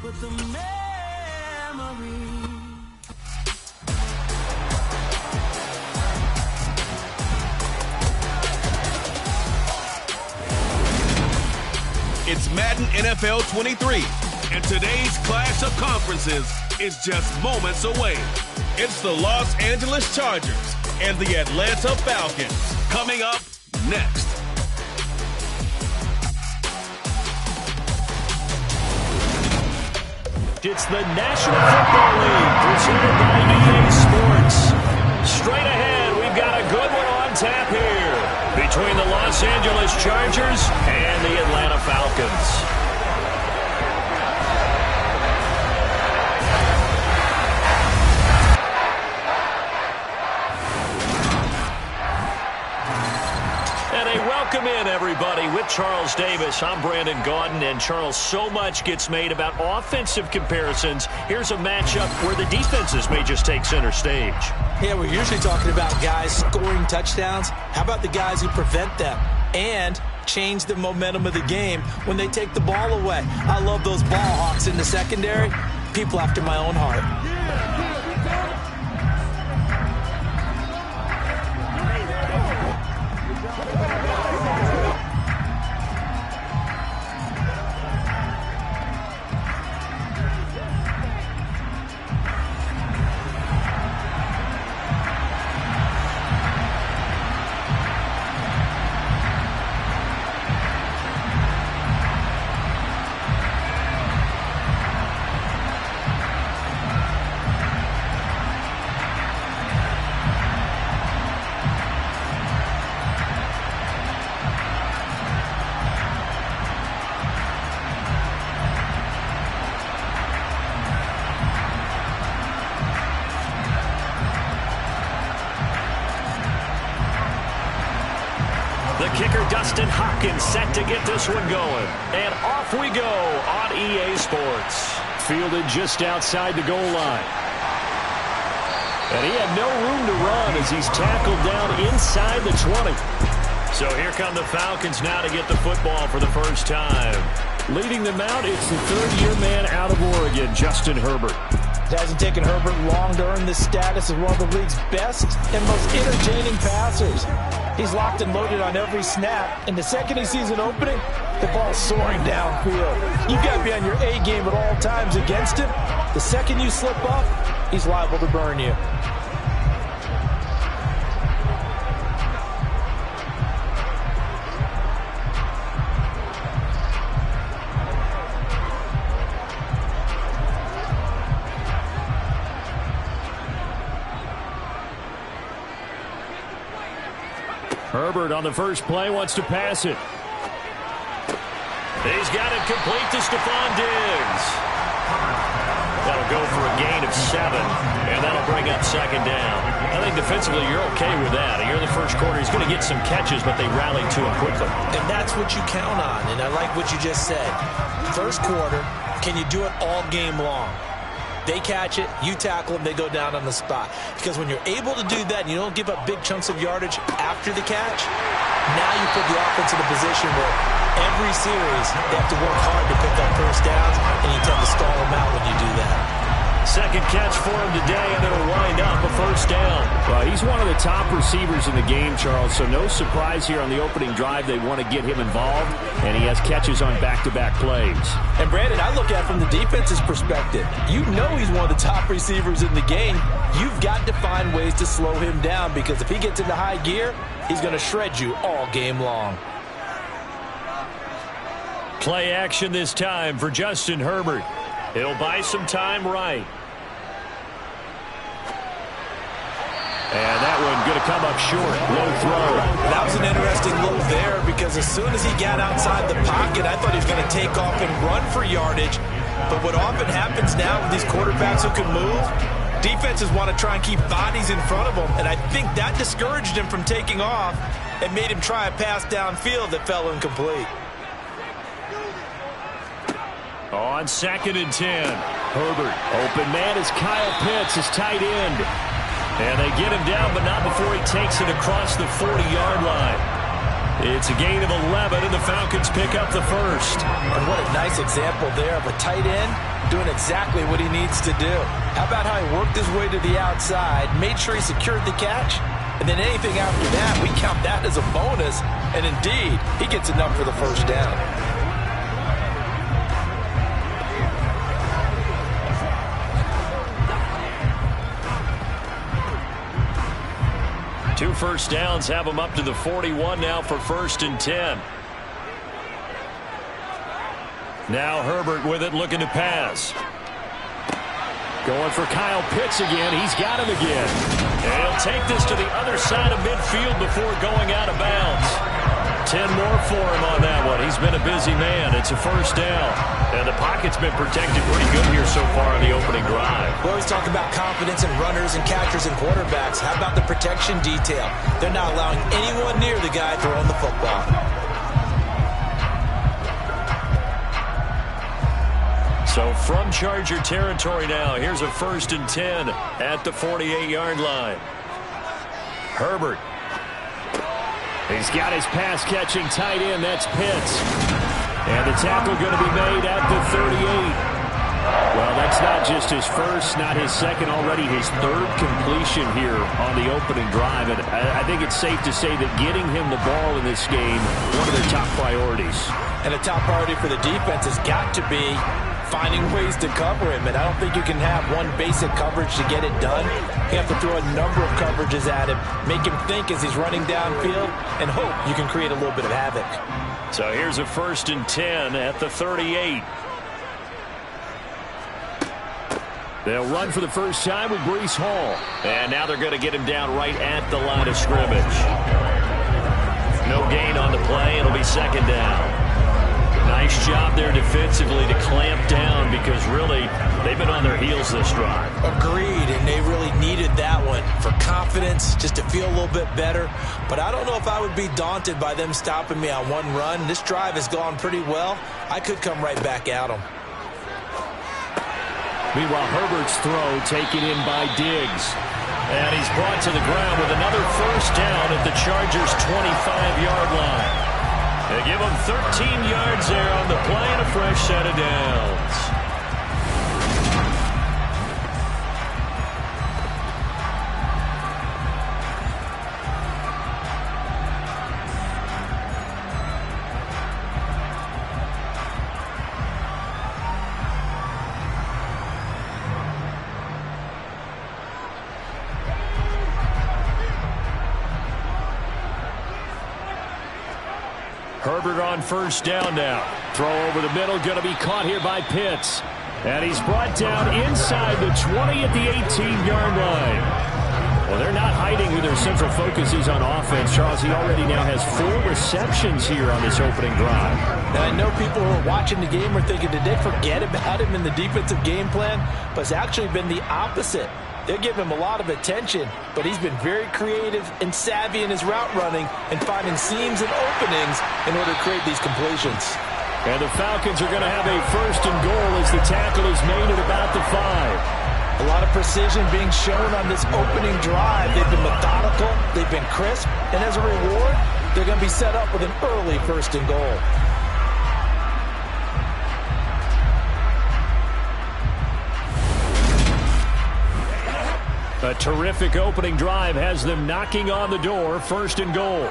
but the memory. It's Madden NFL 23, and today's clash of conferences is just moments away. It's the Los Angeles Chargers and the Atlanta Falcons coming up next. It's the National Football League presented by EA Sports. Straight ahead, we've got a good one on tap here between the Los Angeles Chargers and the Atlanta Falcons. Welcome in, everybody. With Charles Davis, I'm Brandon Gaudin, and Charles, so much gets made about offensive comparisons. Here's a matchup where the defenses may just take center stage. Yeah, we're usually talking about guys scoring touchdowns. How about the guys who prevent them and change the momentum of the game when they take the ball away? I love those ball hawks in the secondary. People after my own heart. Dustin Hopkins set to get this one going. And off we go on EA Sports. Fielded just outside the goal line. And he had no room to run as he's tackled down inside the 20. So here come the Falcons now to get the football for the first time. Leading them out, it's the third-year man out of Oregon, Justin Herbert. It hasn't taken Herbert long to earn this status as one of the league's best and most entertaining passers. He's locked and loaded on every snap, and the second he sees an opening, the ball's soaring downfield. You've got to be on your A game at all times against him. The second you slip up, he's liable to burn you. Herbert on the first play wants to pass it. He's got it complete to Stephon Diggs. That'll go for a gain of 7, and that'll bring up second down. I think defensively you're okay with that. Here in the first quarter, he's going to get some catches, but they rallied to him quickly. And that's what you count on, and I like what you just said. First quarter, can you do it all game long? They catch it, you tackle them, they go down on the spot. Because when you're able to do that and you don't give up big chunks of yardage after the catch, now you put the offense in a position where every series they have to work hard to pick up first downs, and you tend to stall them out when you do that. Second catch for him today, and it'll wind up a first down. Well, he's one of the top receivers in the game, Charles, so no surprise here on the opening drive. They want to get him involved, and he has catches on back-to-back plays. And, Brandon, I look at it from the defense's perspective. You know he's one of the top receivers in the game. You've got to find ways to slow him down because if he gets into high gear, he's going to shred you all game long. Play action this time for Justin Herbert. He'll buy some time right. And that one going to come up short. Low throw. That was an interesting look there because as soon as he got outside the pocket, I thought he was going to take off and run for yardage. But what often happens now with these quarterbacks who can move, defenses want to try and keep bodies in front of them. And I think that discouraged him from taking off and made him try a pass downfield that fell incomplete. On 2nd and 10, Herbert. Open man is Kyle Pitts, his tight end. And they get him down, but not before he takes it across the 40-yard line. It's a gain of 11, and the Falcons pick up the first. And what a nice example there of a tight end doing exactly what he needs to do. How about how he worked his way to the outside, made sure he secured the catch, and then anything after that, we count that as a bonus. And indeed, he gets enough for the first down. Two first downs have him up to the 41 now for 1st and 10. Now Herbert with it, looking to pass. Going for Kyle Pitts again. He's got him again. And he'll take this to the other side of midfield before going out of bounds. 10 more for him on that one. He's been a busy man. It's a first down. And the pocket's been protected pretty good here so far on the opening drive. We always talk about confidence in runners and catchers and quarterbacks. How about the protection detail? They're not allowing anyone near the guy throwing the football. So from Charger territory now, here's a 1st and 10 at the 48-yard line. Herbert. He's got his pass-catching tight end. That's Pitts. And the tackle going to be made at the 38. Well, that's not just his first, not his second, already his third completion here on the opening drive. And I think it's safe to say that getting him the ball in this game, one of their top priorities. And a top priority for the defense has got to be finding ways to cover him. And I don't think you can have one basic coverage to get it done. You have to throw a number of coverages at him, make him think as he's running downfield, and hope you can create a little bit of havoc. So here's a 1st and 10 at the 38. They'll run for the first time with Breece Hall. And now they're going to get him down right at the line of scrimmage. No gain on the play. It'll be 2nd down. Nice job there defensively to clamp down because really they've been on their heels this drive. Agreed, and they really needed that one for confidence, just to feel a little bit better. But I don't know if I would be daunted by them stopping me on one run. This drive has gone pretty well. I could come right back at them. Meanwhile, Herbert's throw taken in by Diggs. And he's brought to the ground with another first down at the Chargers' 25-yard line. They give him 13 yards there on the play and a fresh set of downs. Herbert on first down now. Throw over the middle, going to be caught here by Pitts. And he's brought down inside the 20 at the 18-yard line. Well, they're not hiding who their central focus is on offense. Charles, he already now has 4 receptions here on this opening drive. And I know people who are watching the game are thinking, did they forget about him in the defensive game plan? But it's actually been the opposite. They're giving him a lot of attention, but he's been very creative and savvy in his route running and finding seams and openings in order to create these completions. And the Falcons are going to have a 1st and goal as the tackle is made at about the 5. A lot of precision being shown on this opening drive. They've been methodical, they've been crisp, and as a reward, they're going to be set up with an early 1st and goal. A terrific opening drive has them knocking on the door. 1st and goal.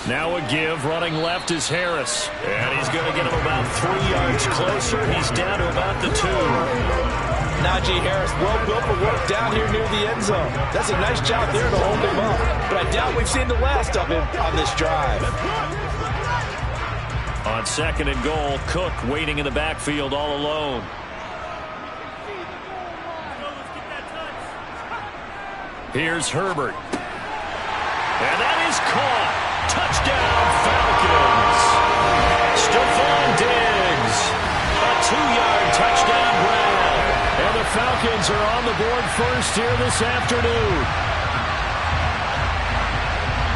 Now a give. Running left is Harris. And he's going to get him about 3 yards closer. He's down to about the 2. Najee Harris, well built for work down here near the end zone. That's a nice job there to hold him up. But I doubt we've seen the last of him on this drive. On 2nd and goal, Cook waiting in the backfield all alone. Here's Herbert. And that is caught. Touchdown, Falcons. Stephon Diggs. A 2-yard touchdown grab. And the Falcons are on the board first here this afternoon.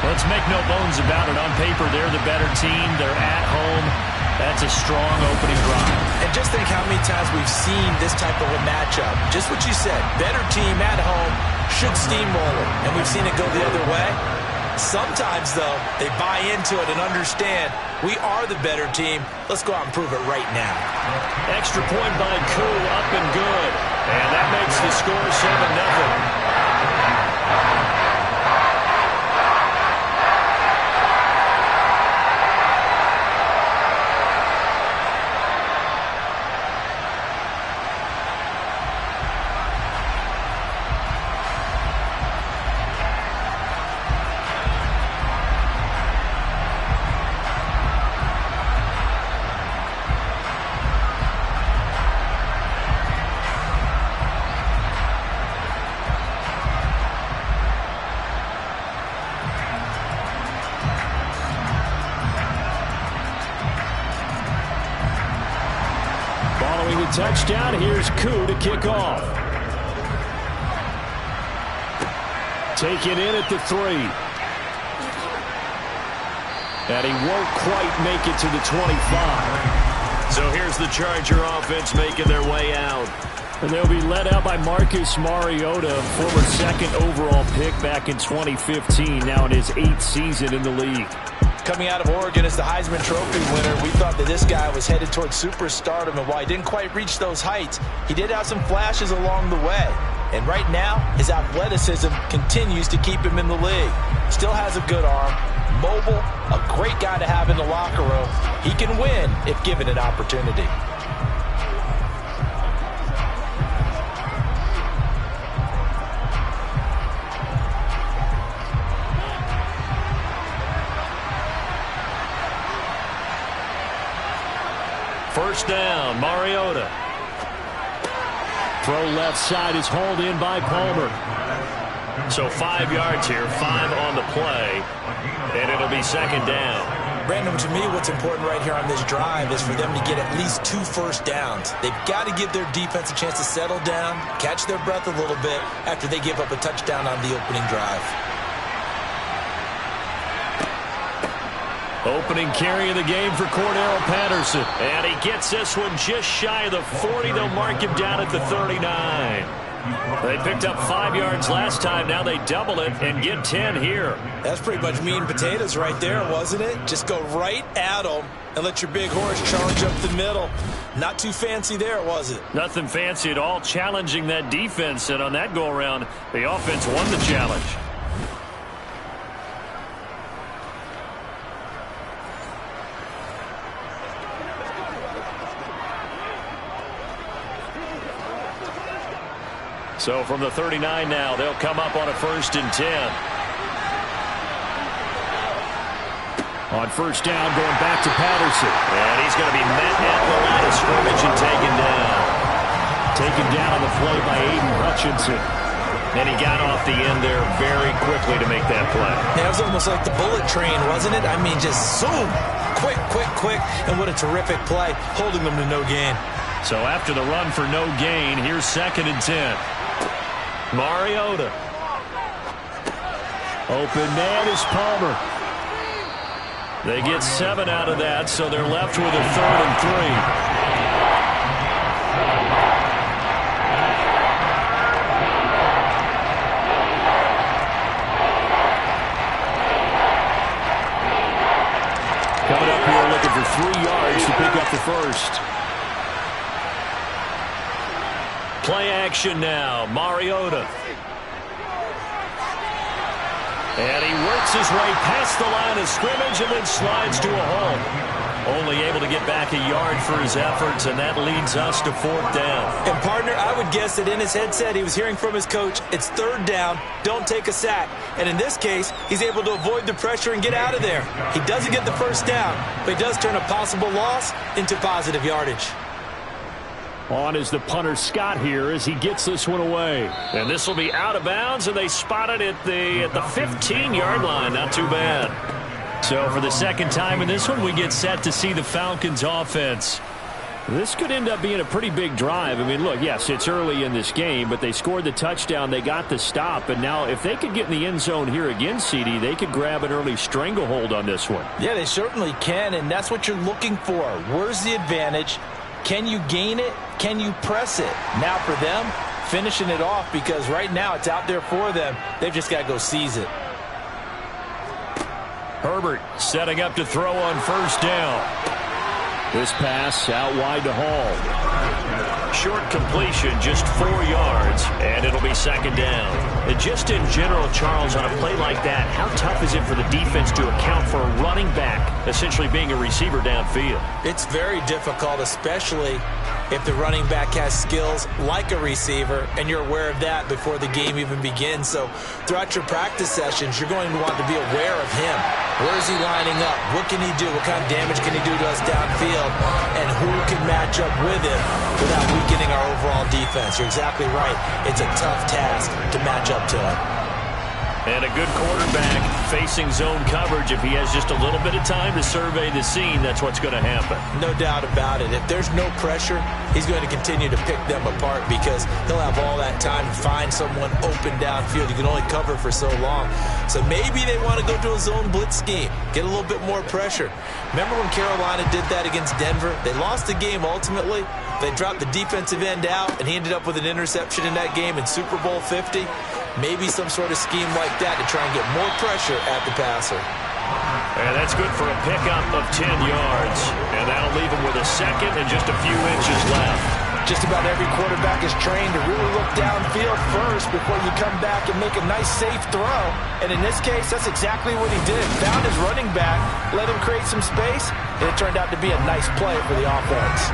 Let's make no bones about it. On paper, they're the better team. They're at home. That's a strong opening drive. And just think how many times we've seen this type of a matchup. Just what you said. Better team at home. should steamroll them, and we've seen it go the other way. Sometimes, though, they buy into it and understand we are the better team. Let's go out and prove it right now. Extra point by Koo, up and good. And that makes the score 7-0. Following the touchdown, here's Koo to kick off. Taken in at the 3. And he won't quite make it to the 25. So here's the Charger offense making their way out. And they'll be led out by Marcus Mariota, former second overall pick back in 2015, now in his 8th season in the league. Coming out of Oregon as the Heisman Trophy winner, we thought that this guy was headed towards superstardom, and while he didn't quite reach those heights, he did have some flashes along the way. And right now, his athleticism continues to keep him in the league. Still has a good arm, mobile, a great guy to have in the locker room. He can win if given an opportunity. First down, Mariota. Throw left side is hauled in by Palmer. So 5 yards here, 5 on the play, and it'll be second down. Brandon, to me, what's important right here on this drive is for them to get at least 2 first downs. They've got to give their defense a chance to settle down, catch their breath a little bit after they give up a touchdown on the opening drive. Opening carry of the game for Cordero Patterson. And he gets this one just shy of the 40. They'll mark him down at the 39. They picked up 5 yards last time. Now they double it and get 10 here. That's pretty much meat and potatoes right there, wasn't it? Just go right at them and let your big horse charge up the middle. Not too fancy there, was it? Nothing fancy at all, challenging that defense. And on that go-around, the offense won the challenge. So from the 39 now, they'll come up on a 1st and 10. On first down, going back to Patterson. And he's going to be met at the line of scrimmage and taken down. Taken down on the play by Aiden Hutchinson. And he got off the end there very quickly to make that play. Yeah, it was almost like the bullet train, wasn't it? I mean, just zoom. Quick, quick, quick. And what a terrific play, holding them to no gain. So after the run for no gain, here's 2nd and 10. Mariota. Open man is Palmer. They get 7 out of that, so they're left with a 3rd and 3. Coming up here looking for 3 yards to pick up the first. Play action now, Mariota. And he works his way past the line of scrimmage and then slides to a hole. Only able to get back a yard for his efforts, and that leads us to 4th down. And, partner, I would guess that in his headset he was hearing from his coach, it's 3rd down, don't take a sack. And in this case, he's able to avoid the pressure and get out of there. He doesn't get the first down, but he does turn a possible loss into positive yardage. On is the punter Scott here as he gets this one away. And this will be out of bounds, and they spot it at the 15-yard line. Not too bad. So for the second time in this one, we get set to see the Falcons offense. This could end up being a pretty big drive. I mean, look, yes, it's early in this game, but they scored the touchdown. They got the stop. And now if they could get in the end zone here again, CD, they could grab an early stranglehold on this one. Yeah, they certainly can, and that's what you're looking for. Where's the advantage? Can you gain it? Can you press it? Now for them, finishing it off, because right now it's out there for them. They've just got to go seize it. Herbert setting up to throw on first down. This pass out wide to Hall. Short completion, just 4 yards, and it'll be second down. And just in general, Charles, on a play like that, how tough is it for the defense to account for a running back essentially being a receiver downfield? It's very difficult, especially if the running back has skills like a receiver, and you're aware of that before the game even begins. So throughout your practice sessions, you're going to want to be aware of him. Where is he lining up? What can he do? What kind of damage can he do to us downfield? And who can match up with him without weakening our overall defense? You're exactly right. It's a tough task to match up to him. And a good quarterback facing zone coverage. If he has just a little bit of time to survey the scene, that's what's going to happen. No doubt about it. If there's no pressure, he's going to continue to pick them apart, because he'll have all that time to find someone open downfield. You can only cover for so long. So maybe they want to go to a zone blitz scheme, get a little bit more pressure. Remember when Carolina did that against Denver? They lost the game ultimately. They dropped the defensive end out, and he ended up with an interception in that game in Super Bowl 50. Maybe some sort of scheme like that to try and get more pressure at the passer. And that's good for a pickup of 10 yards. And that'll leave him with a second and just a few inches left. Just about every quarterback is trained to really look downfield first before you come back and make a nice, safe throw. And in this case, that's exactly what he did. Found his running back, let him create some space, and it turned out to be a nice play for the offense.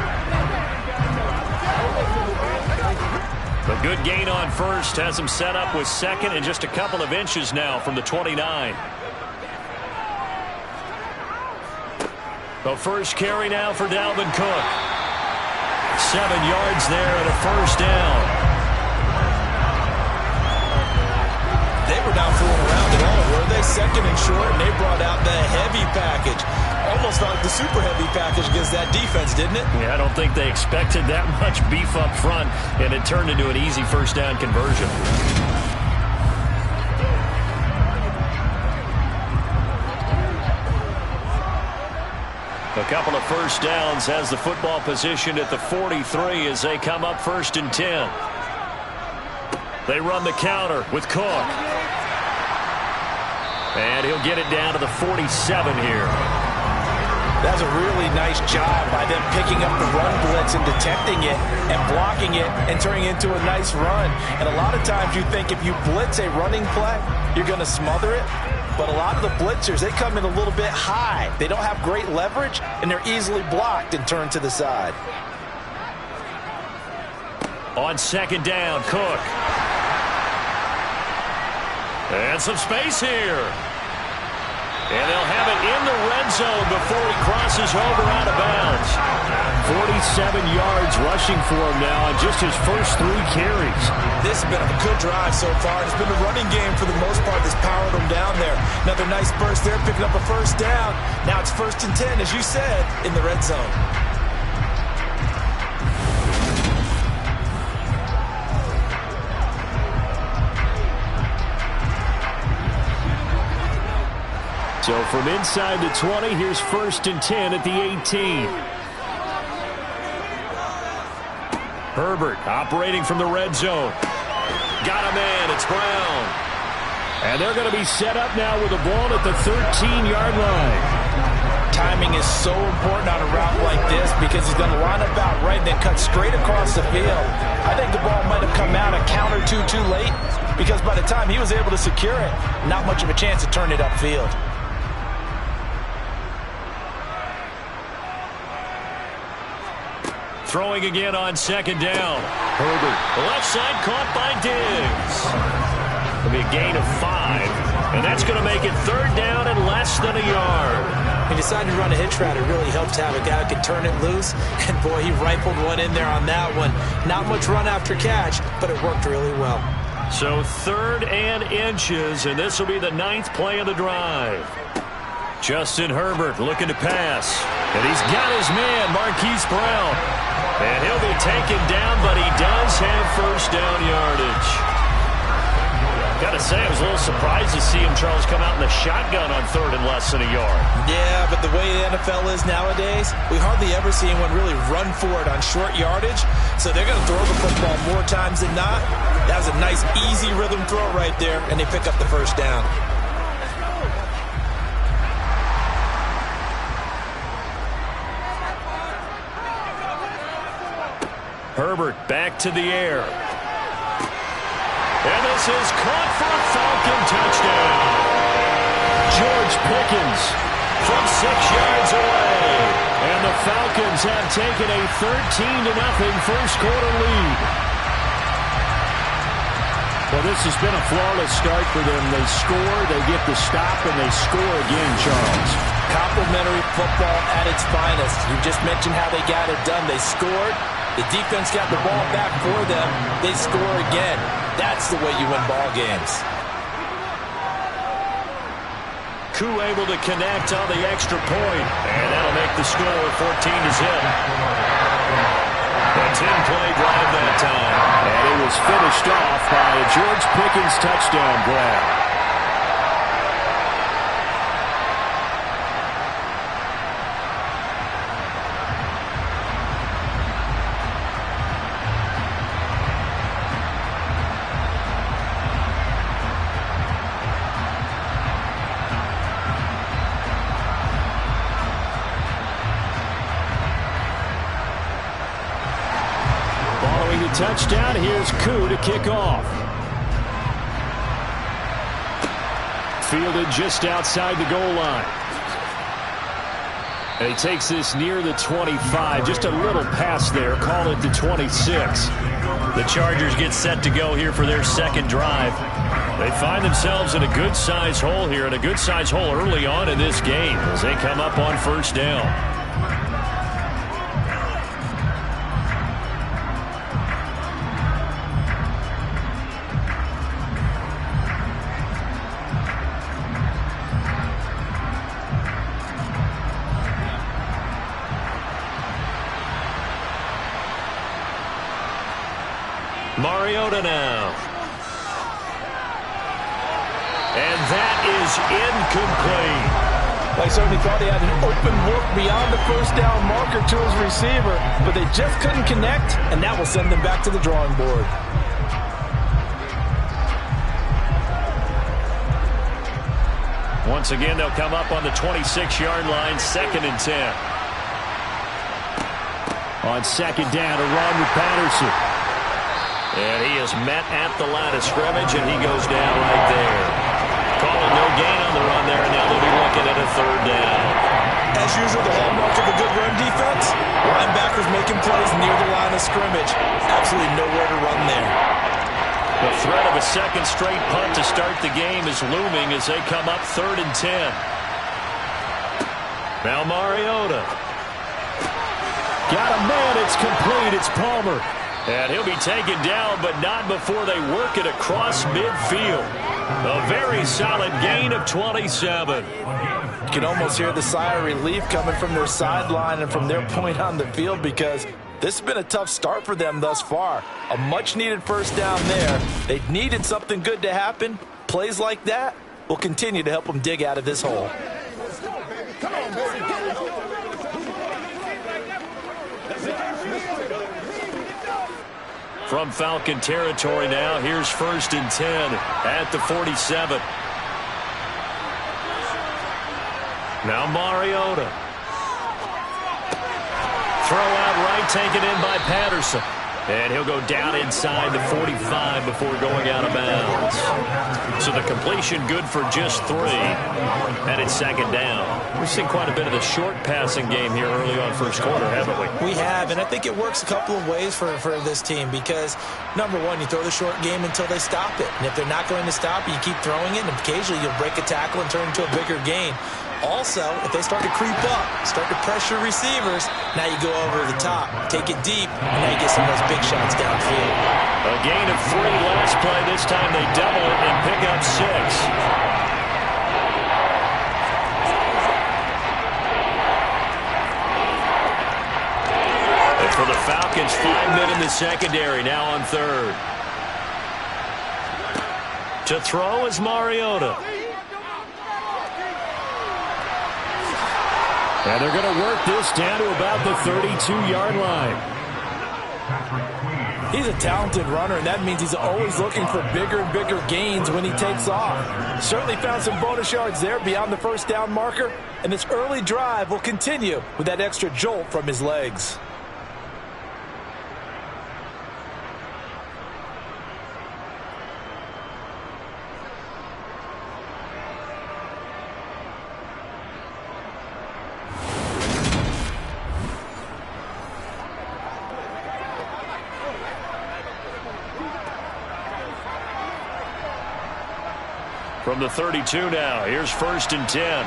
A good gain on first has him set up with second and just a couple of inches now from the 29. The first carry now for Dalvin Cook. 7 yards there and a first down. They were not fooling around at all, were they? Second and short, and they brought out the heavy package. Almost like the super heavy package against that defense, didn't it? Yeah, I don't think they expected that much beef up front, and it turned into an easy first down conversion. A couple of first downs has the football position at the 43 as they come up 1st and 10. They run the counter with Cook. And he'll get it down to the 47 here. That's a really nice job by them picking up the run blitz and detecting it and blocking it and turning it into a nice run. And a lot of times you think if you blitz a running play, you're going to smother it. But a lot of the blitzers, they come in a little bit high. They don't have great leverage, and they're easily blocked and turned to the side. On second down, Cook. And some space here. And they'll have it in the red zone before he crosses over out of bounds. 47 yards rushing for him now on just his first 3 carries. This has been a good drive so far. It's been the running game for the most part that's powered him down there. Another nice burst there, picking up a first down. Now it's 1st and 10, as you said, in the red zone. So from inside the 20, here's 1st and 10 at the 18. Herbert operating from the red zone. Got a man, it's Brown. And they're going to be set up now with the ball at the 13-yard line. Timing is so important on a route like this, because he's going to line up out right and then cut straight across the field. I think the ball might have come out a count or two too late, because by the time he was able to secure it, not much of a chance to turn it upfield. Throwing again on second down. Herbert, the left side caught by Diggs. It'll be a gain of 5, and that's going to make it 3rd down and less than a yard. He decided to run a hitch route. It really helped to have a guy who could turn it loose, and boy, he rifled one in there on that one. Not much run after catch, but it worked really well. So 3rd and inches, and this will be the 9th play of the drive. Justin Herbert looking to pass, and he's got his man, Marquise Brown. And he'll be taken down, but he does have first down yardage. Got to say, I was a little surprised to see him, Charles, come out in the shotgun on third and less than a yard. Yeah, but the way the NFL is nowadays, we hardly ever see anyone really run for it on short yardage. So they're going to throw the football more times than not. That was a nice, easy rhythm throw right there, and they pick up the first down. Herbert back to the air. And this is caught for a Falcon touchdown. George Pickens from 6 yards away. And the Falcons have taken a 13-0 first quarter lead. Well, this has been a flawless start for them. They score, they get the stop, and they score again, Charles. Complimentary football at its finest. You just mentioned how they got it done. They scored. The defense got the ball back for them. They score again. That's the way you win ball games. Koo able to connect on the extra point. And that'll make the score 14-0. A 10-play drive that time. And it was finished off by a George Pickens touchdown grab. Touchdown. Here's Koo to kick off. Fielded just outside the goal line. And he takes this near the 25. Just a little pass there. Call it the 26. The Chargers get set to go here for their second drive. They find themselves in a good-sized hole here, and a good-sized hole early on in this game as they come up on first down. Mariota now. And that is incomplete. I certainly thought he had an open look beyond the first down marker to his receiver, but they just couldn't connect, and that will send them back to the drawing board. Once again, they'll come up on the 26-yard line, 2nd and 10. On second down, a run with Patterson. And he is met at the line of scrimmage, and he goes down right there. Calling no gain on the run there, and now they'll be looking at a third down. As usual, the hallmark of a good run defense, linebackers making plays near the line of scrimmage. Absolutely nowhere to run there. The threat of a second straight punt to start the game is looming as they come up 3rd and 10. Now Mariota. Got a man, it's complete, it's Palmer. And he'll be taken down, but not before they work it across midfield. A very solid gain of 27. You can almost hear the sigh of relief coming from their sideline and from their point on the field, because this has been a tough start for them thus far. A much-needed first down there. They needed something good to happen. Plays like that will continue to help them dig out of this hole. Come on, baby. From Falcon territory now, here's 1st and 10 at the 47. Now Mariota. Throw out right, taken in by Patterson. And he'll go down inside the 45 before going out of bounds. So the completion good for just 3. And it's 2nd down. We've seen quite a bit of the short passing game here early on first quarter, haven't we? We have, and I think it works a couple of ways for this team because, number one, you throw the short game until they stop it. And if they're not going to stop it, you keep throwing it, and occasionally you'll break a tackle and turn it into a bigger gain. Also, if they start to creep up, start to pressure receivers, now you go over the top, take it deep, and now you get some of those big shots downfield. A gain of 3 last play. This time they double it and pick up 6. And for the Falcons, 5 men in the secondary, now on 3rd. To throw is Mariota. And they're going to work this down to about the 32-yard line. He's a talented runner, and that means he's always looking for bigger and bigger gains when he takes off. Certainly found some bonus yards there beyond the first down marker, and this early drive will continue with that extra jolt from his legs. From the 32 now, here's 1st and 10.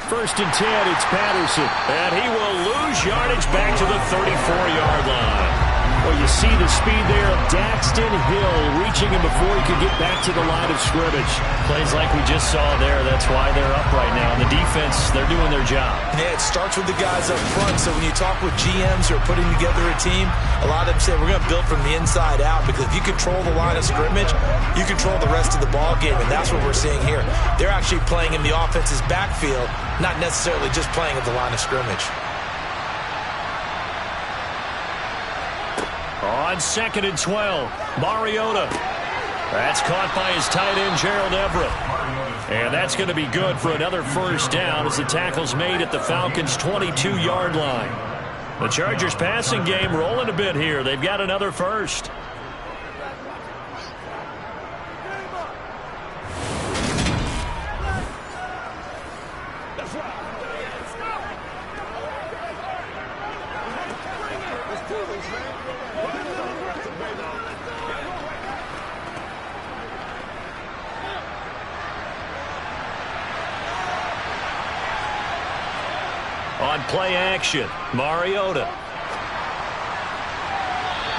First and 10, it's Patterson. And he will lose yardage back to the 34-yard line. Well, you see the speed there of Daxton Hill reaching him before he could get back to the line of scrimmage. Plays like we just saw there. That's why they're up right now. And the defense, they're doing their job. Yeah, it starts with the guys up front. So when you talk with GMs who are putting together a team, a lot of them say we're going to build from the inside out, because if you control the line of scrimmage, you control the rest of the ball game, and that's what we're seeing here. They're actually playing in the offense's backfield, not necessarily just playing at the line of scrimmage. On 2nd and 12, Mariota. That's caught by his tight end, Gerald Everett. And that's going to be good for another first down as the tackle's made at the Falcons' 22-yard line. The Chargers' passing game rolling a bit here. They've got another first. On play action, Mariota.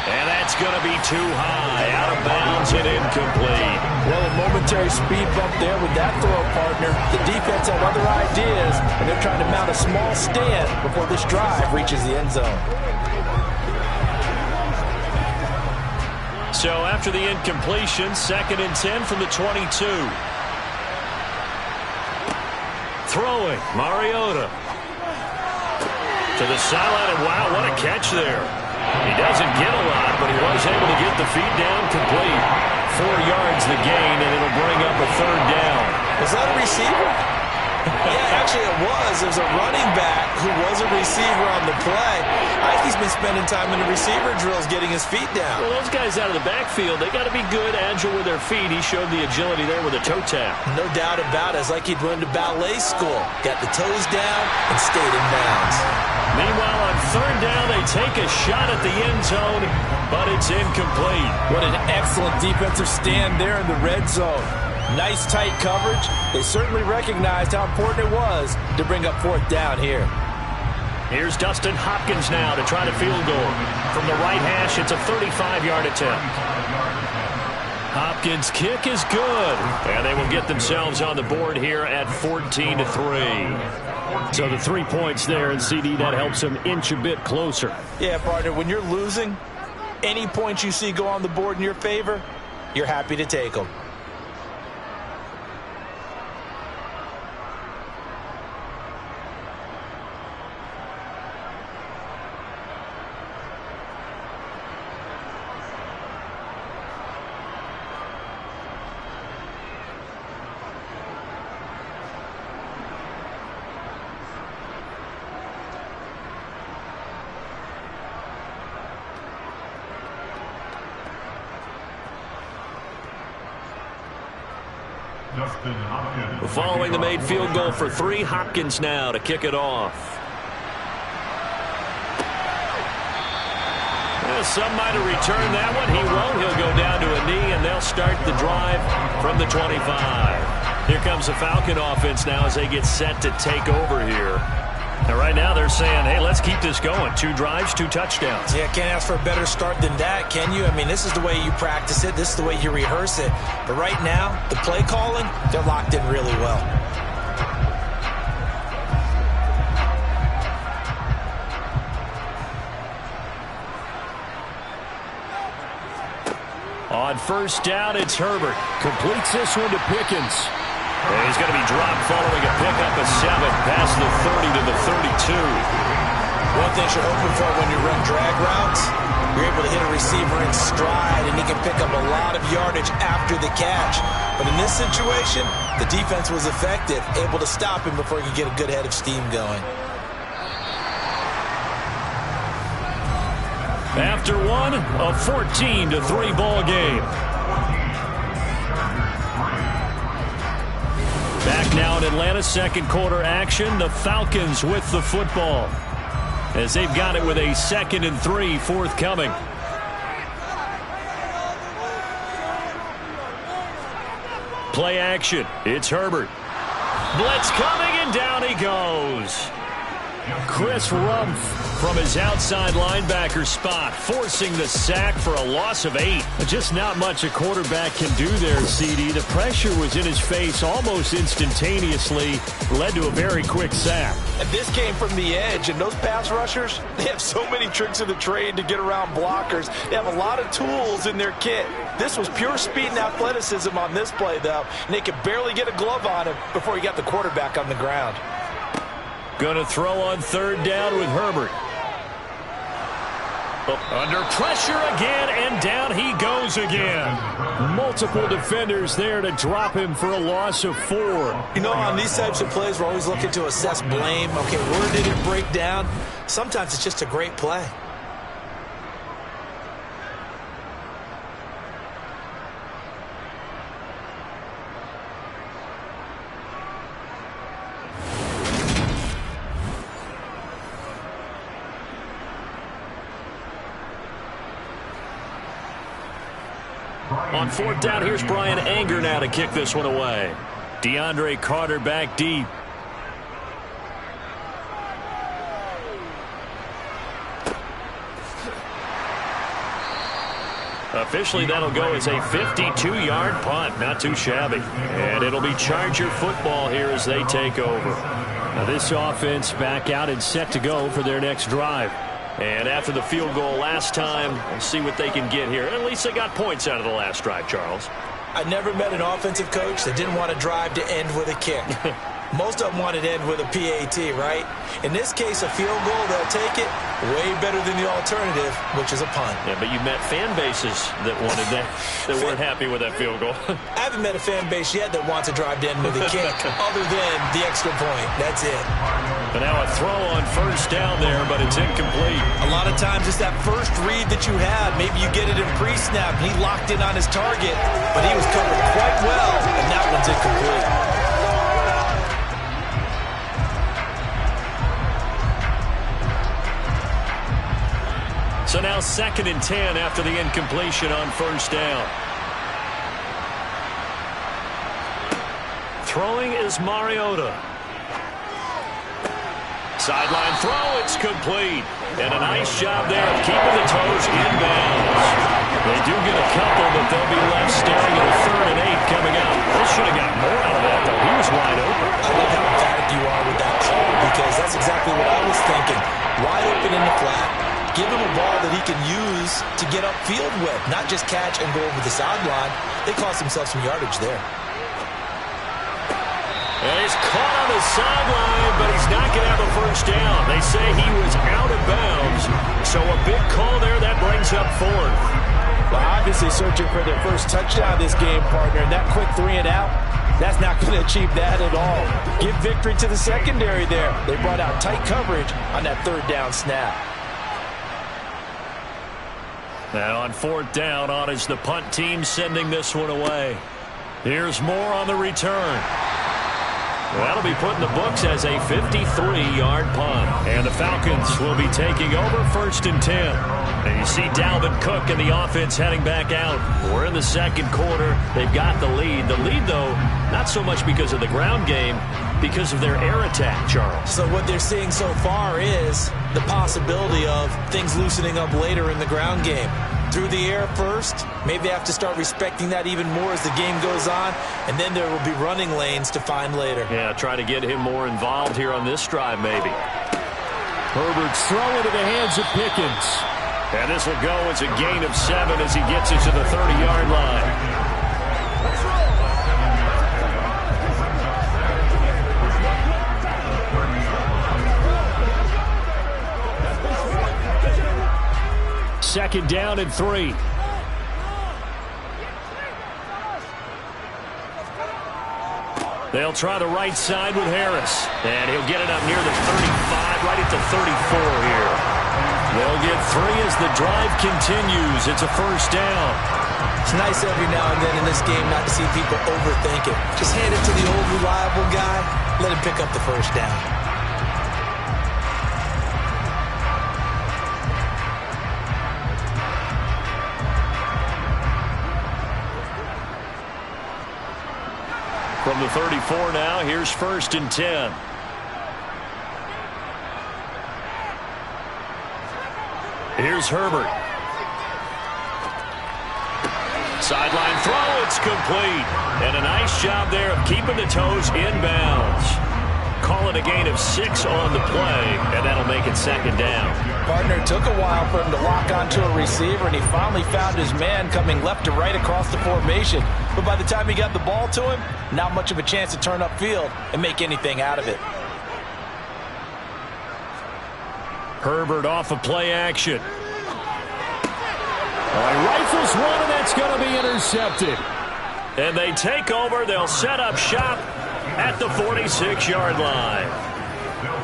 And that's going to be too high, out of bounds and incomplete. Well, a momentary speed bump there with that throw, partner. The defense had other ideas, and they're trying to mount a small stand before this drive reaches the end zone. So after the incompletion, 2nd and 10 from the 22. Throwing, Mariota. To the sideline, and wow, what a catch there. He doesn't get a lot, but he was able to get the feet down complete. 4 yards the gain, and it'll bring up a 3rd down. Was that a receiver? Yeah, actually it was. It was a running back who was a receiver on the play. I think he's been spending time in the receiver drills getting his feet down. Well, those guys out of the backfield, they got to be good, agile with their feet. He showed the agility there with a toe tap. No doubt about it. It's like he'd went to ballet school. Got the toes down and stayed in bounds. Meanwhile, on 3rd down, they take a shot at the end zone, but it's incomplete. What an excellent defensive stand there in the red zone. Nice tight coverage. They certainly recognized how important it was to bring up 4th down here. Here's Dustin Hopkins now to try to field goal. From the right hash, it's a 35-yard attempt. Hopkins' kick is good. And they will get themselves on the board here at 14-3. So the 3 points there, and CD, that helps them inch a bit closer. Yeah, partner, when you're losing, any points you see go on the board in your favor, you're happy to take them. Following the made field goal for 3, Hopkins now to kick it off. Well, some might have returned that one. He won't. He'll go down to a knee, and they'll start the drive from the 25. Here comes the Falcon offense now as they get set to take over here. And right now they're saying, hey, let's keep this going. 2 drives, 2 touchdowns. Yeah, can't ask for a better start than that, can you? I mean, this is the way you practice it. This is the way you rehearse it. But right now, the play calling, they're locked in really well. On first down, it's Herbert. Completes this one to Pickens. And he's going to be dropped following a pickup of 7 past the 30 to the 32. One thing you're hoping for when you run drag routes, you're able to hit a receiver in stride, and he can pick up a lot of yardage after the catch. But in this situation, the defense was effective, able to stop him before he could get a good head of steam going. After one, a 14-3 ball game. Back now in Atlanta's second quarter action, the Falcons with the football, as they've got it with a 2nd and 3 forthcoming. Play action. It's Herbert. Blitz coming, and down he goes. Chris Rumph from his outside linebacker spot, forcing the sack for a loss of 8. Just not much a quarterback can do there, CD. The pressure was in his face almost instantaneously, led to a very quick sack. And this came from the edge, and those pass rushers, they have so many tricks of the trade to get around blockers. They have a lot of tools in their kit. This was pure speed and athleticism on this play, though, and they could barely get a glove on him before he got the quarterback on the ground. Going to throw on third down with Herbert. Under pressure again, and down he goes again. Multiple defenders there to drop him for a loss of 4. You know, on these types of plays, we're always looking to assess blame. Okay, where did it break down? Sometimes it's just a great play. On fourth down, here's Brian Anger now to kick this one away. DeAndre Carter back deep. Officially, that'll go as a 52-yard punt. Not too shabby. And it'll be Charger football here as they take over. Now this offense back out and set to go for their next drive. And after the field goal last time, we'll see what they can get here. At least they got points out of the last drive, Charles. I never met an offensive coach that didn't want to drive to end with a kick. Most of them wanted to end with a PAT, right? In this case, a field goal, they'll take it way better than the alternative, which is a punt. Yeah, but you met fan bases that wanted that, that weren't happy with that field goal. I haven't met a fan base yet that wants to drive to end with a kick other than the extra point. That's it. But now a throw on first down there, but it's incomplete. A lot of times it's that first read that you had. Maybe you get it in pre-snap. He locked in on his target, but he was covered quite well, and that one's incomplete. So now 2nd and 10 after the incompletion on first down. Throwing is Mariota. Sideline throw, it's complete. And a nice job there of keeping the toes inbounds. They do get a couple, but they'll be left staring at a 3rd and 8 coming out. They should have got more out of that, though. He was wide open. I love how emphatic you are with that call, because that's exactly what I was thinking. Wide open in the flat. Give him a ball that he can use to get upfield with, not just catch and go over the sideline. They cost themselves some yardage there. And he's caught on the sideline, but he's not going to have a first down. They say he was out of bounds, so a big call there. That brings up 4th. Well, obviously searching for their first touchdown this game, partner. And that quick 3 and out, that's not going to achieve that at all. Give victory to the secondary there. They brought out tight coverage on that 3rd down snap. Now on 4th down, on is the punt team sending this one away. Here's Moore on the return. That'll be put in the books as a 53-yard punt. And the Falcons will be taking over 1st and 10. And you see Dalvin Cook and the offense heading back out. We're in the second quarter. They've got the lead. The lead, though, not so much because of the ground game, because of their air attack, Charles. So what they're seeing so far is the possibility of things loosening up later in the ground game. Through the air first, maybe they have to start respecting that even more as the game goes on, and then there will be running lanes to find later. Yeah, try to get him more involved here on this drive, maybe. Herbert's throw into the hands of Pickens. And this will go as a gain of 7 as he gets it to the 30-yard line. Second down and 3. They'll try the right side with Harris. And he'll get it up near the 35, right at the 34 here. They'll get 3 as the drive continues. It's a first down. It's nice every now and then in this game not to see people overthink it. Just hand it to the old reliable guy. Let him pick up the first down. From the 34 now, here's 1st and 10. Here's Herbert. Sideline throw, it's complete. And a nice job there of keeping the toes inbounds. Call it a gain of 6 on the play, and that'll make it second down. Partner, took a while for him to lock onto a receiver, and he finally found his man coming left to right across the formation. But by the time he got the ball to him, not much of a chance to turn upfield and make anything out of it. Herbert off of play action. He rifles one, and that's going to be intercepted. And they take over. They'll set up shop at the 46-yard line.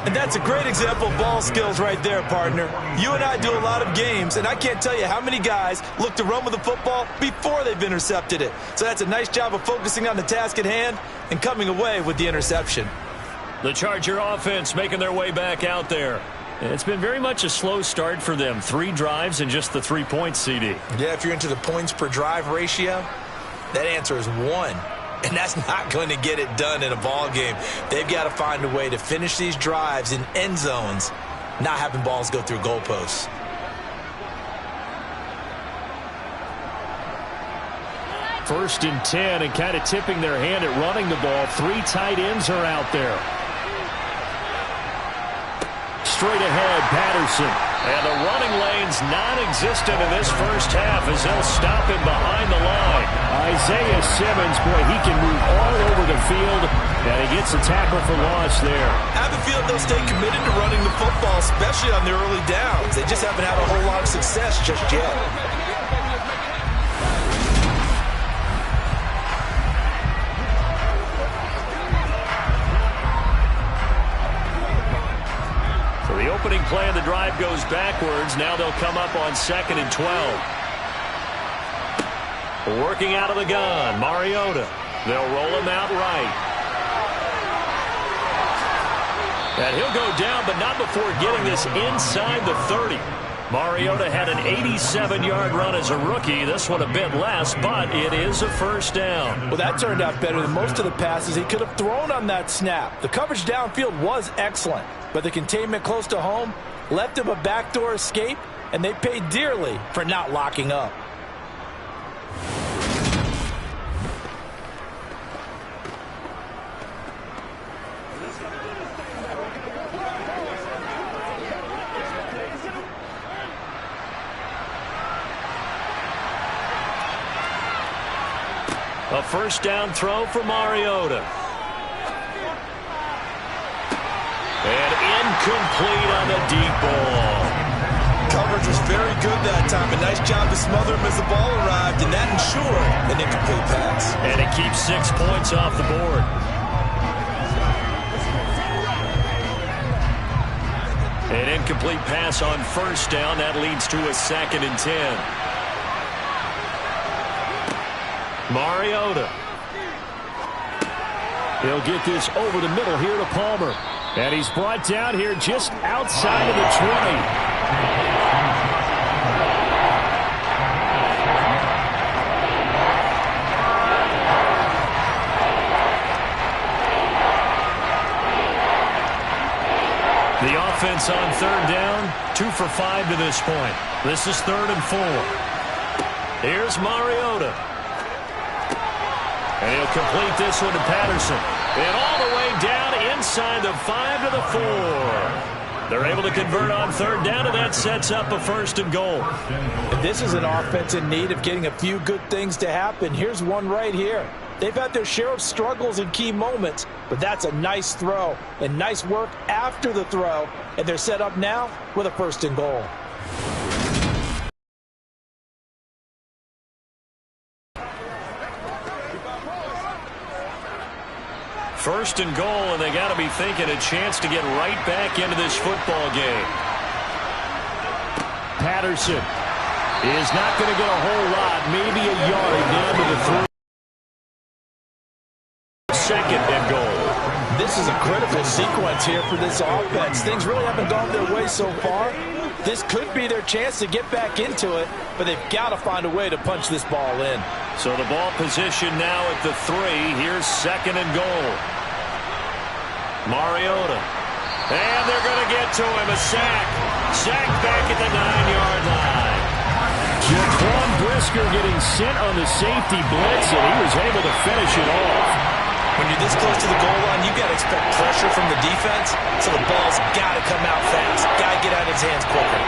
And that's a great example of ball skills right there, partner. You and I do a lot of games, and I can't tell you how many guys look to run with the football before they've intercepted it. So that's a nice job of focusing on the task at hand and coming away with the interception. The Charger offense making their way back out there. It's been very much a slow start for them. 3 drives and just the 3 points, CD. Yeah, if you're into the points per drive ratio, that answer is 1. And that's not going to get it done in a ball game. They've got to find a way to finish these drives in end zones, not having balls go through goalposts. First and 10, and kind of tipping their hand at running the ball. 3 tight ends are out there. Straight ahead, Patterson. And the running lane's non-existent in this first half as they'll stop him behind the line. Isaiah Simmons, boy, he can move all over the field, and he gets a tackle for loss there. I have a feeling they'll stay committed to running the football, especially on the early downs. They just haven't had a whole lot of success just yet. The opening play of the drive goes backwards. Now they'll come up on 2nd and 12. Working out of the gun, Mariota. They'll roll him out right. And he'll go down, but not before getting this inside the 30. Mariota had an 87-yard run as a rookie. This one a bit less, but it is a first down. Well, that turned out better than most of the passes he could have thrown on that snap. The coverage downfield was excellent, but the containment close to home left him a backdoor escape, and they paid dearly for not locking up. A first down throw for Mariota. And incomplete on the deep ball. Coverage was very good that time. A nice job to smother him as the ball arrived, and that ensured an incomplete pass. And it keeps 6 points off the board. An incomplete pass on first down. That leads to a 2nd and 10. Mariota. He'll get this over the middle here to Palmer. And he's brought down here just outside of the 20. The offense on 3rd down, 2 for 5 to this point. This is 3rd and 4. Here's Mariota. And he'll complete this one to Patterson. And all the way down inside the 5 to the 4. They're able to convert on third down, and that sets up a 1st and goal. And this is an offense in need of getting a few good things to happen. Here's one right here. They've had their share of struggles in key moments, but that's a nice throw and nice work after the throw. And they're set up now with a 1st and goal. First and goal, and they got to be thinking a chance to get right back into this football game. Patterson is not going to get a whole lot, maybe a yard down to the 3. 2nd and goal. This is a critical sequence here for this offense. Things really haven't gone their way so far. This could be their chance to get back into it, but they've got to find a way to punch this ball in. So the ball position now at the 3. Here's 2nd and goal. Mariota. And they're going to get to him. A sack. Sack back at the 9-yard line. Jaquan Brisker getting sent on the safety blitz, and he was able to finish it off. When you're this close to the goal line, you've got to expect pressure from the defense, so the ball's got to come out fast. Got to get out of his hands quicker.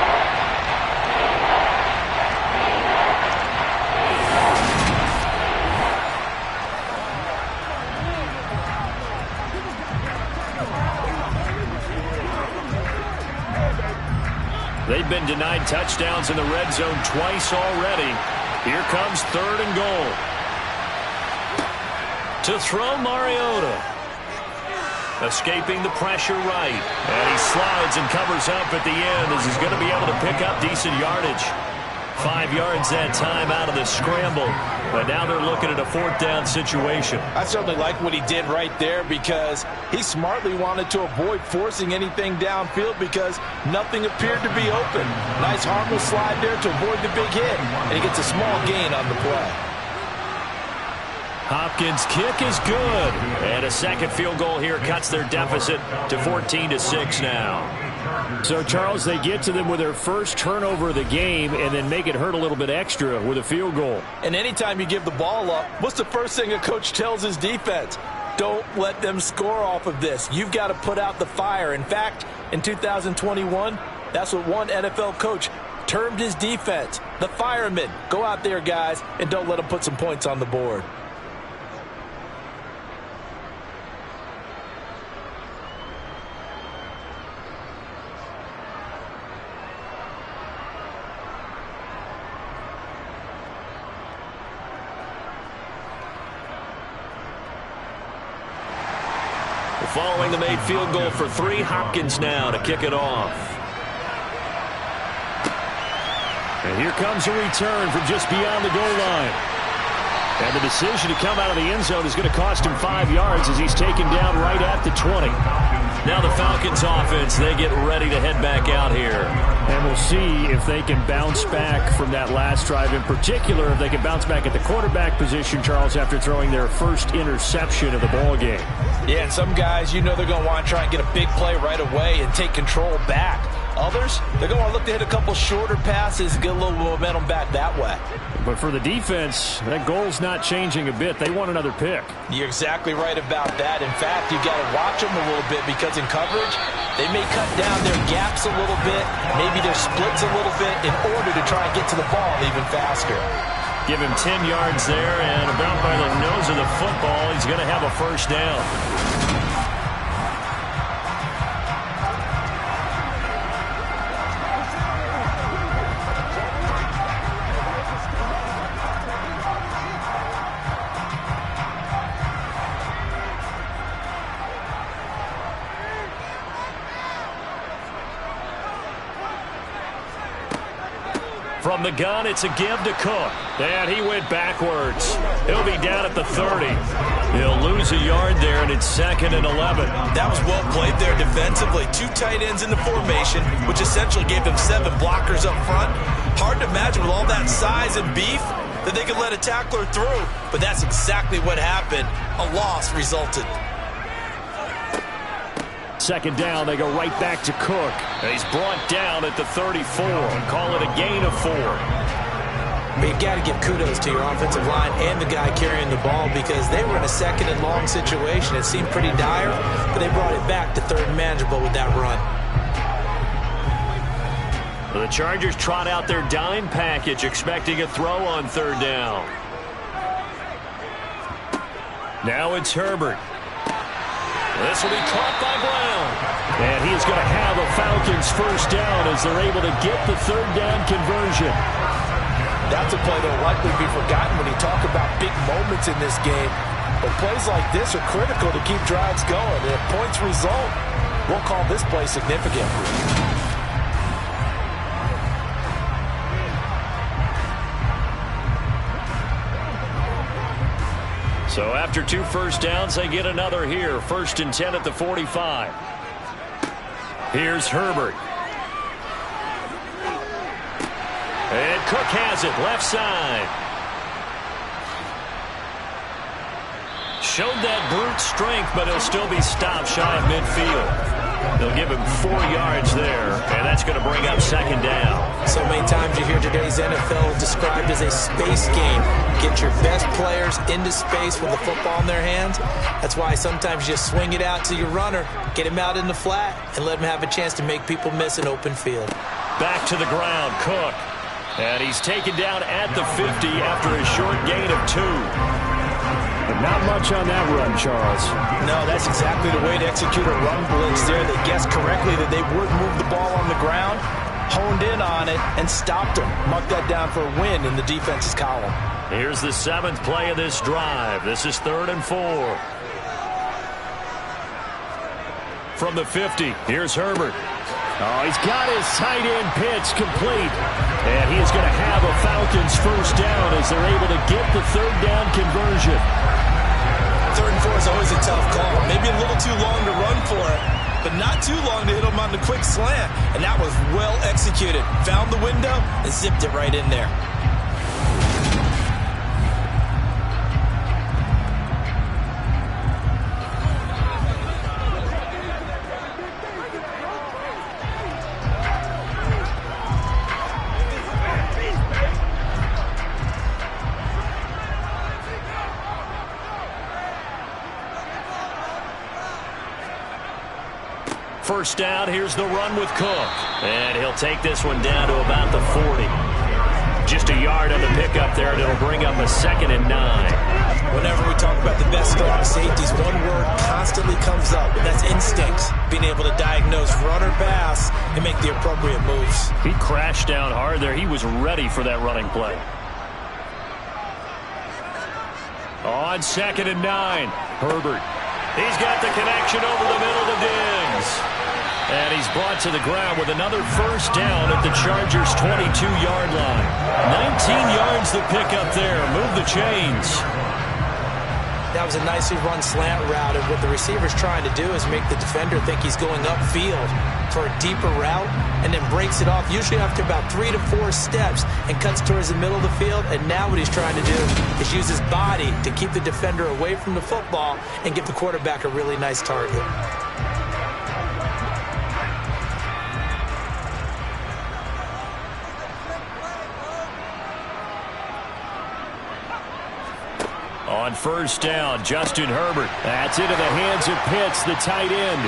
They've been denied touchdowns in the red zone twice already. Here comes 3rd and goal. To throw, Mariota. Escaping the pressure right. And he slides and covers up at the end as he's going to be able to pick up decent yardage. 5 yards that time out of the scramble. But now they're looking at a 4th down situation. I certainly like what he did right there because he smartly wanted to avoid forcing anything downfield because nothing appeared to be open. Nice harmless slide there to avoid the big hit, and he gets a small gain on the play. Hopkins' kick is good. And a 2nd field goal here cuts their deficit to 14-6 now. So, Charles, they get to them with their first turnover of the game and then make it hurt a little bit extra with a field goal. And anytime you give the ball up, what's the first thing a coach tells his defense? Don't let them score off of this. You've got to put out the fire. In fact, in 2021, that's what one NFL coach termed his defense. The firemen. Go out there, guys, and don't let them put some points on the board. Following the made field goal for 3, Hopkins now to kick it off. And here comes a return from just beyond the goal line. And the decision to come out of the end zone is going to cost him 5 yards as he's taken down right at the 20. Now the Falcons offense, they get ready to head back out here. And we'll see if they can bounce back from that last drive. In particular, if they can bounce back at the quarterback position, Charles, after throwing their first interception of the ball game. Yeah, and some guys, you know they're going to want to try and get a big play right away and take control back. Others, they're going to want to look to hit a couple shorter passes and get a little momentum back that way. But for the defense, that goal's not changing a bit. They want another pick. You're exactly right about that. In fact, you've got to watch them a little bit because in coverage, they may cut down their gaps a little bit, maybe their splits a little bit in order to try and get to the ball even faster. Give him 10 yards there, and about by the nose of the football, he's going to have a 1st down. From the gun, it's a give to Cook. And he went backwards. He'll be down at the 30. He'll lose a yard there, and it's 2nd and 11. That was well played there defensively. 2 tight ends in the formation, which essentially gave them 7 blockers up front. Hard to imagine with all that size and beef that they could let a tackler through. But that's exactly what happened. A loss resulted. 2nd down, they go right back to Cook. And he's brought down at the 34. Call it a gain of 4. But you've got to give kudos to your offensive line and the guy carrying the ball because they were in a 2nd and long situation. It seemed pretty dire, but they brought it back to 3rd and manageable with that run. The Chargers trot out their dime package, expecting a throw on third down. Now it's Herbert. This will be caught by Brown. And he's going to have a Falcons first down as they're able to get the third down conversion. That's a play that will likely be forgotten when you talk about big moments in this game. But plays like this are critical to keep drives going. And if points result, we'll call this play significant. So after 2 first downs, they get another here. 1st and 10 at the 45. Here's Herbert. And Cook has it, left side. Showed that brute strength, but he'll still be stopped shy of midfield. They'll give him 4 yards there, and that's going to bring up 2nd down. So many times you hear today's NFL described as a space game. Get your best players into space with the football in their hands. That's why sometimes you just swing it out to your runner, get him out in the flat, and let him have a chance to make people miss an open field. Back to the ground, Cook. And he's taken down at the 50 after a short gain of 2. But not much on that run, Charles. No, that's exactly the way to execute a run blitz there. They guessed correctly that they would move the ball on the ground, honed in on it, and stopped them. Mark that down for a win in the defense's column. Here's the 7th play of this drive. This is 3rd and 4. From the 50, here's Herbert. Oh, he's got his tight end pitch complete. And he is going to have a Falcons first down as they're able to get the third down conversion. 3rd and 4 is always a tough call. Maybe a little too long to run for it, but not too long to hit him on the quick slant. And that was well executed. Found the window and zipped it right in there. First down, here's the run with Cook. And he'll take this one down to about the 40. Just a yard on the pickup there, and it'll bring up a 2nd and 9. Whenever we talk about the best strong safeties, one word constantly comes up, and that's instincts. Being able to diagnose run or pass and make the appropriate moves. He crashed down hard there. He was ready for that running play. On 2nd and 9, Herbert. He's got the connection over the middle to Diggs. And he's brought to the ground with another first down at the Chargers' 22-yard line. 19 yards the pickup there. Move the chains. That was a nicely run slant route, and what the receiver's trying to do is make the defender think he's going upfield for a deeper route, and then breaks it off, usually after about 3 to 4 steps, and cuts towards the middle of the field. And now what he's trying to do is use his body to keep the defender away from the football and give the quarterback a really nice target. On first down, Justin Herbert. That's into the hands of Pitts, the tight end.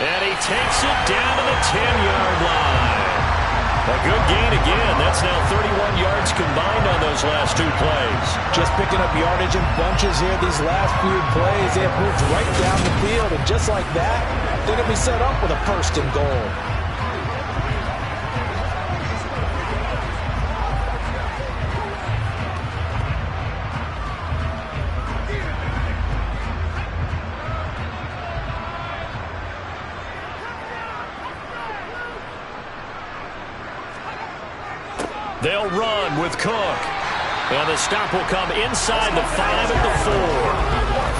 And he takes it down to the 10-yard line. A good gain again. That's now 31 yards combined on those last 2 plays. Just picking up yardage in bunches here these last few plays. They have moved right down the field, and just like that, they're going to be set up with a 1st and goal. They'll run with Cook. And the stop will come inside the 5 at the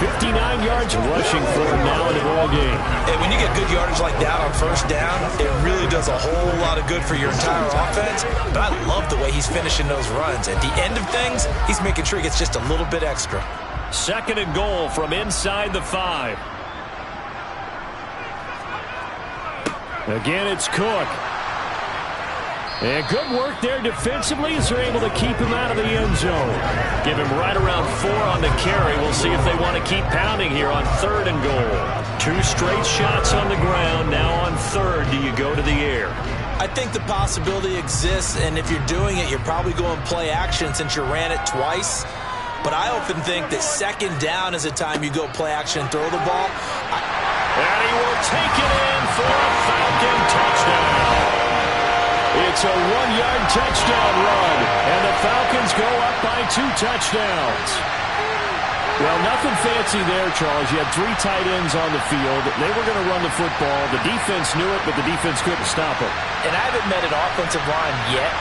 4. 59 yards rushing for him now in the ball game. And when you get good yardage like that on first down, it really does a whole lot of good for your entire offense. But I love the way he's finishing those runs. At the end of things, he's making sure he gets just a little bit extra. 2nd and goal from inside the 5. Again, it's Cook. And good work there defensively as they're able to keep him out of the end zone. Give him right around 4 on the carry. We'll see if they want to keep pounding here on 3rd and goal. 2 straight shots on the ground. Now on 3rd, do you go to the air? I think the possibility exists, and if you're doing it, you're probably going play action since you ran it twice. But I often think that second down is a time you go play action and throw the ball. And he will take it in for a Falcon touchdown. It's a 1-yard touchdown run, and the Falcons go up by 2 touchdowns. Well, nothing fancy there, Charles. You had 3 tight ends on the field. They were going to run the football. The defense knew it, but the defense couldn't stop it. And I haven't met an offensive line yet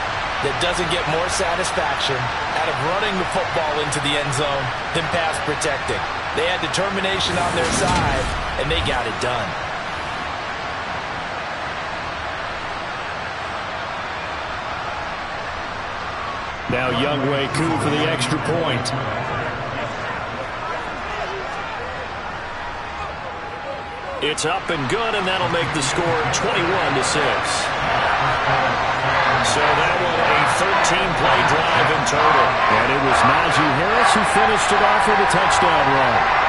that doesn't get more satisfaction out of running the football into the end zone than pass protecting. They had determination on their side, and they got it done. Now Younghoe Koo for the extra point. It's up and good, and that'll make the score 21-6. So that one a 13-play drive in total. And it was Najee Harris who finished it off with a touchdown run.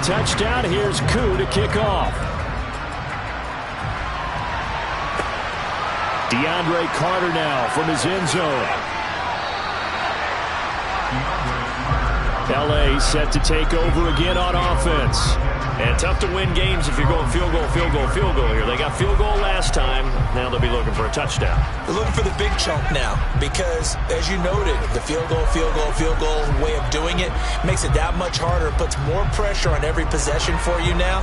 Touchdown. Here's Koo to kick off. DeAndre Carter now from his end zone. L.A. set to take over again on offense. And tough to win games if you're going field goal, field goal, field goal here. They got field goal last time. Now they'll be looking for a touchdown. They're looking for the big chunk now because, as you noted, the field goal way of doing it makes it that much harder. It puts more pressure on every possession for you now.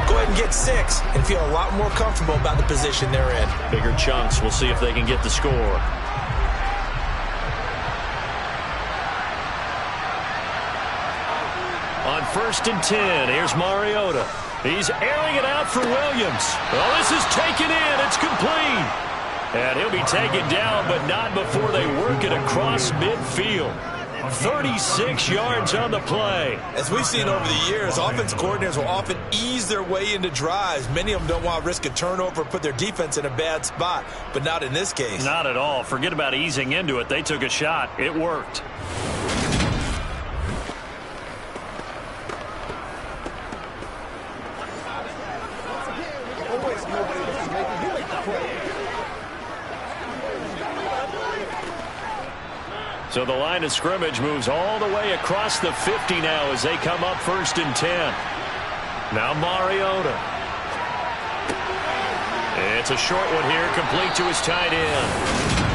Go ahead and get 6 and feel a lot more comfortable about the position they're in. Bigger chunks. We'll see if they can get the score. On 1st and 10, here's Mariota. He's airing it out for Williams. Well, this is taken in. It's complete. And he'll be taken down, but not before they work it across midfield. 36 yards on the play. As we've seen over the years, offense coordinators will often ease their way into drives. Many of them don't want to risk a turnover or put their defense in a bad spot, but not in this case. Not at all. Forget about easing into it. They took a shot. It worked. So the line of scrimmage moves all the way across the 50 now as they come up 1st and 10. Now Mariota. It's a short one here, complete to his tight end.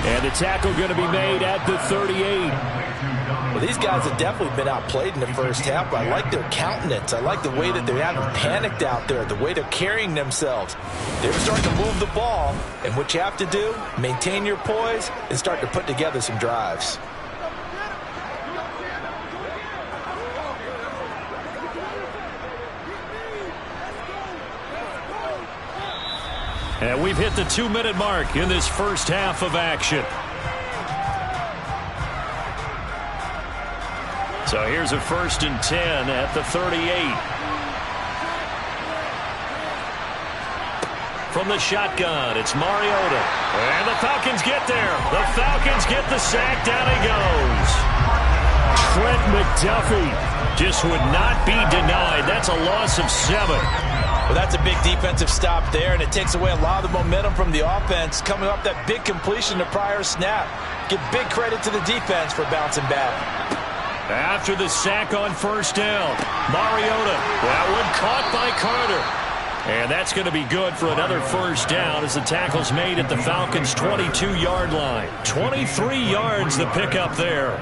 And the tackle going to be made at the 38. Well, these guys have definitely been outplayed in the first half, but I like their countenance. I like the way that they haven't panicked out there, the way they're carrying themselves. They're starting to move the ball, and what you have to do, maintain your poise and start to put together some drives. And we've hit the 2-minute mark in this first half of action. So here's a 1st and 10 at the 38. From the shotgun, it's Mariota. And the Falcons get there. The Falcons get the sack. Down he goes. Trent McDuffie just would not be denied. That's a loss of 7. Well, that's a big defensive stop there, and it takes away a lot of the momentum from the offense. Coming up that big completion to prior snap. Give big credit to the defense for bouncing back. After the sack on 1st down, Mariota. That one caught by Carter. And that's going to be good for another 1st down as the tackle's made at the Falcons' 22-yard line. 23 yards the pickup there.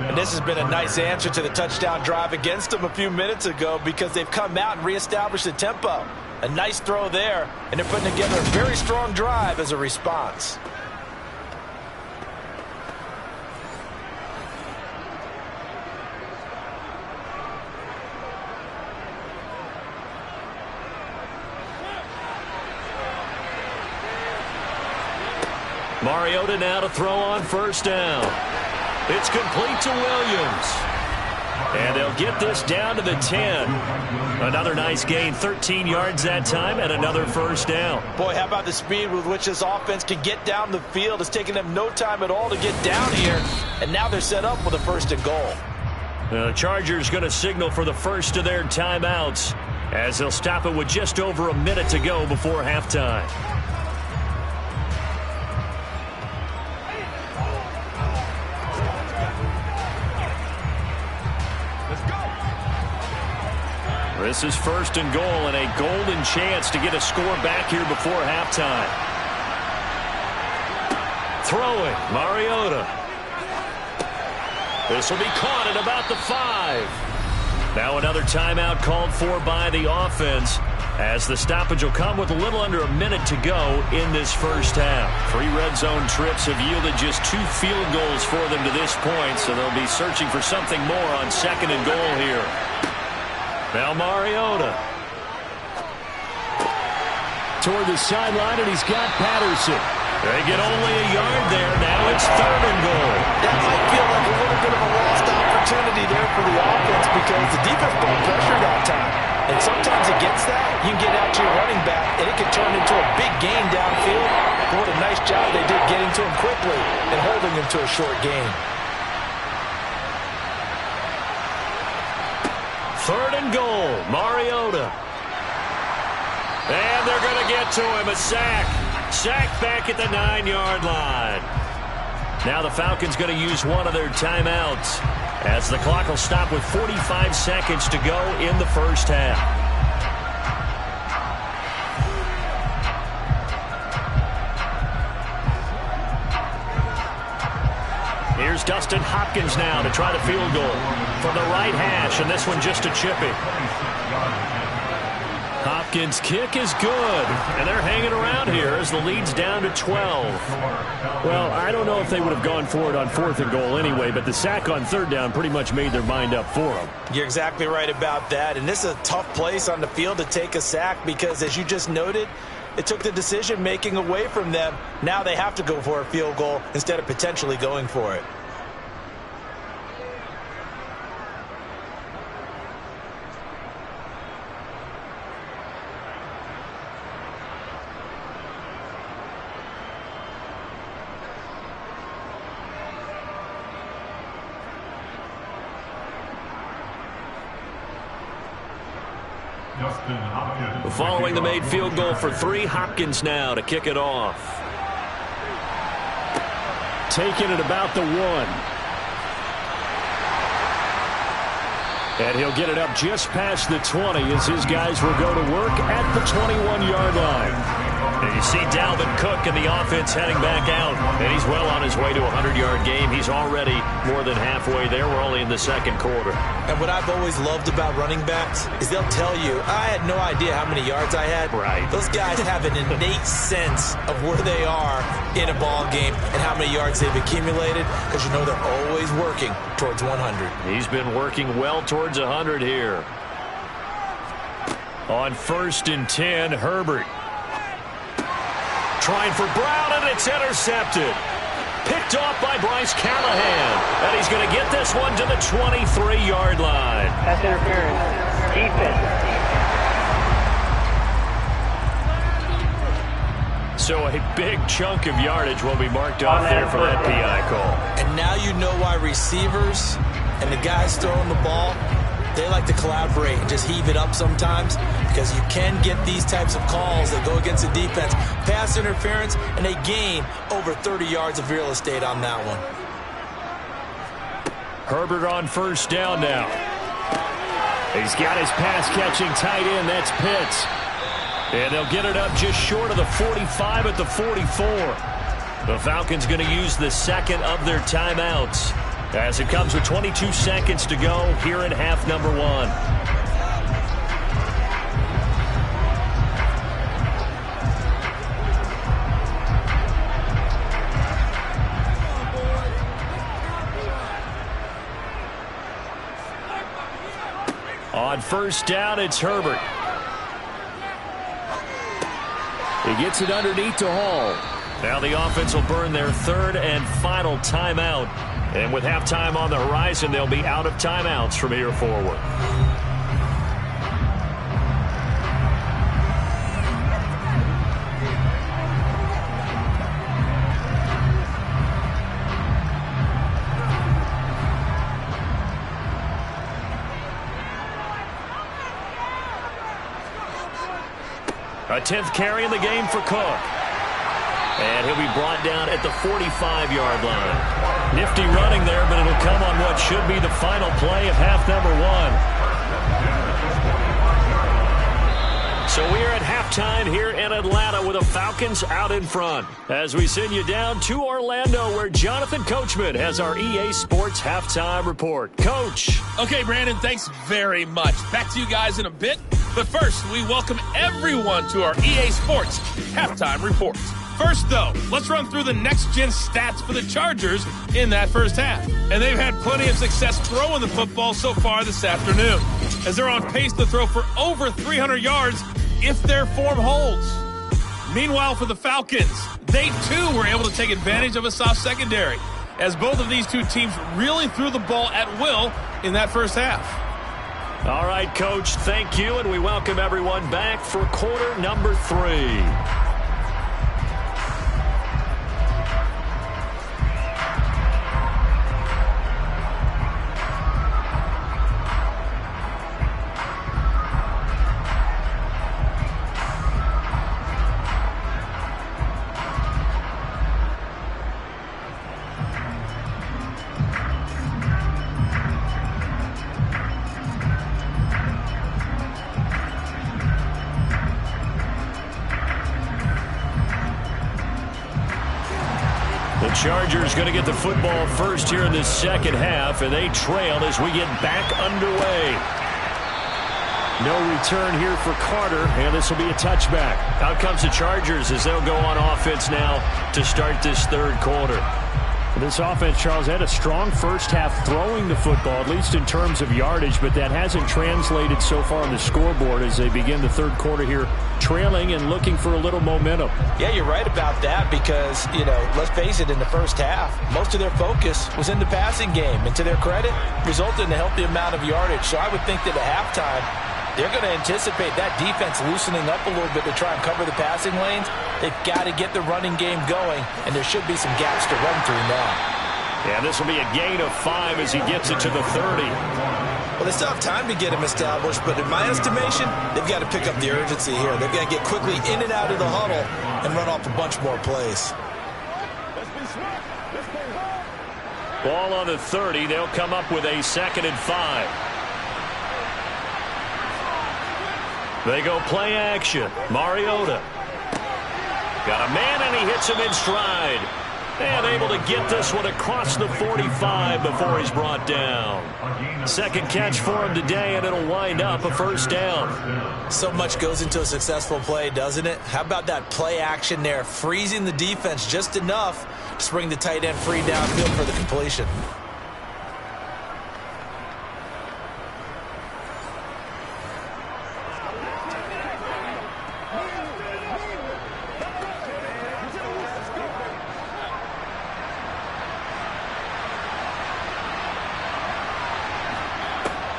And this has been a nice answer to the touchdown drive against them a few minutes ago because they've come out and reestablished the tempo. A nice throw there, and they're putting together a very strong drive as a response. Mariota now to throw on 1st down. It's complete to Williams. And they'll get this down to the 10. Another nice gain, 13 yards that time, and another first down. Boy, how about the speed with which this offense can get down the field? It's taken them no time at all to get down here, and now they're set up with a 1st and goal. The Chargers going to signal for the first of their timeouts as they'll stop it with just over a minute to go before halftime. This is 1st and goal and a golden chance to get a score back here before halftime. Throwing, Mariota. This will be caught at about the 5. Now another timeout called for by the offense as the stoppage will come with a little under a minute to go in this first half. 3 red zone trips have yielded just 2 field goals for them to this point, so they'll be searching for something more on 2nd and goal here. Now Mariota. Toward the sideline, and he's got Patterson. They get only a yard there. Now it's 3rd and goal. That might feel like a little bit of a lost opportunity there for the offense because the defense brought pressure that time. And sometimes against that, you can get out to your running back, and it can turn into a big gain downfield. But what a nice job they did getting to him quickly and holding him to a short gain. 3rd and goal, Mariota. And they're going to get to him, a sack. Sack back at the 9-yard line. Now the Falcons going to use one of their timeouts as the clock will stop with 45 seconds to go in the first half. Here's Dustin Hopkins now to try the field goal from the right hash, and this one just a chippy. Hopkins' kick is good, and they're hanging around here as the lead's down to 12. Well, I don't know if they would have gone for it on 4th and goal anyway, but the sack on 3rd down pretty much made their mind up for them. You're exactly right about that, and this is a tough place on the field to take a sack because, as you just noted, it took the decision-making away from them. Now they have to go for a field goal instead of potentially going for it. Following the made field goal for 3, Hopkins now to kick it off. Taking it about the 1. And he'll get it up just past the 20 as his guys will go to work at the 21-yard line. And you see Dalvin Cook and the offense heading back out. And he's well on his way to a 100-yard game. He's already more than halfway there. We're only in the 2nd quarter. And what I've always loved about running backs is they'll tell you, I had no idea how many yards I had. Right. Those guys have an innate sense of where they are in a ball game and how many yards they've accumulated because you know they're always working towards 100. He's been working well towards 100 here. On 1st and 10, Herbert. Trying for Brown, and it's intercepted. Picked off by Bryce Callahan. And he's going to get this one to the 23-yard line. That's interference. Defense. So a big chunk of yardage will be marked off there for that PI call. And now you know why receivers and the guys throwing the ball, they like to collaborate and just heave it up sometimes because you can get these types of calls that go against the defense. Pass interference, and they gain over 30 yards of real estate on that one. Herbert on 1st down now. He's got his pass-catching tight end. That's Pitts. And they'll get it up just short of the 45 at the 44. The Falcons going to use the 2nd of their timeouts as it comes with 22 seconds to go here in half number 1. On 1st down, it's Herbert. He gets it underneath to Hall. Now the offense will burn their third and final timeout. And with halftime on the horizon, they'll be out of timeouts from here forward. A 10th carry in the game for Cook. And he'll be brought down at the 45-yard line. Nifty running there, but it'll come on what should be the final play of half number 1. So we are at halftime here in Atlanta with the Falcons out in front. As we send you down to Orlando, where Jonathan Coachman has our EA Sports halftime report. Coach. Okay, Brandon, thanks very much. Back to you guys in a bit. But first, we welcome everyone to our EA Sports halftime report. First, though, let's run through the next-gen stats for the Chargers in that first half. And they've had plenty of success throwing the football so far this afternoon, as they're on pace to throw for over 300 yards if their form holds. Meanwhile, for the Falcons, they, too, were able to take advantage of a soft secondary, as both of these two teams really threw the ball at will in that first half. All right, Coach, thank you, and we welcome everyone back for quarter number 3. Chargers going to get the football first here in this second half, and they trail as we get back underway. No return here for Carter, and this will be a touchback. Out comes the Chargers as they'll go on offense now to start this third quarter. This offense, Charles, had a strong first half throwing the football, at least in terms of yardage, but that hasn't translated so far on the scoreboard as they begin the third quarter here, trailing and looking for a little momentum. Yeah, you're right about that because, let's face it, in the first half, most of their focus was in the passing game. And to their credit, resulted in a healthy amount of yardage. So I would think that at halftime, they're going to anticipate that defense loosening up a little bit to try and cover the passing lanes. They've got to get the running game going, and there should be some gaps to run through now. Yeah, this will be a gain of 5 as he gets it to the 30. Well, they still have time to get him established, but in my estimation, they've got to pick up the urgency here. They've got to get quickly in and out of the huddle and run off a bunch more plays. Ball on the 30. They'll come up with a 2nd and 5. They go play action. Mariota. Got a man, and he hits him in stride. And able to get this one across the 45 before he's brought down. Second catch for him today, and it'll wind up a first down. So much goes into a successful play, doesn't it? How about that play action there, freezing the defense just enough to bring the tight end free downfield for the completion.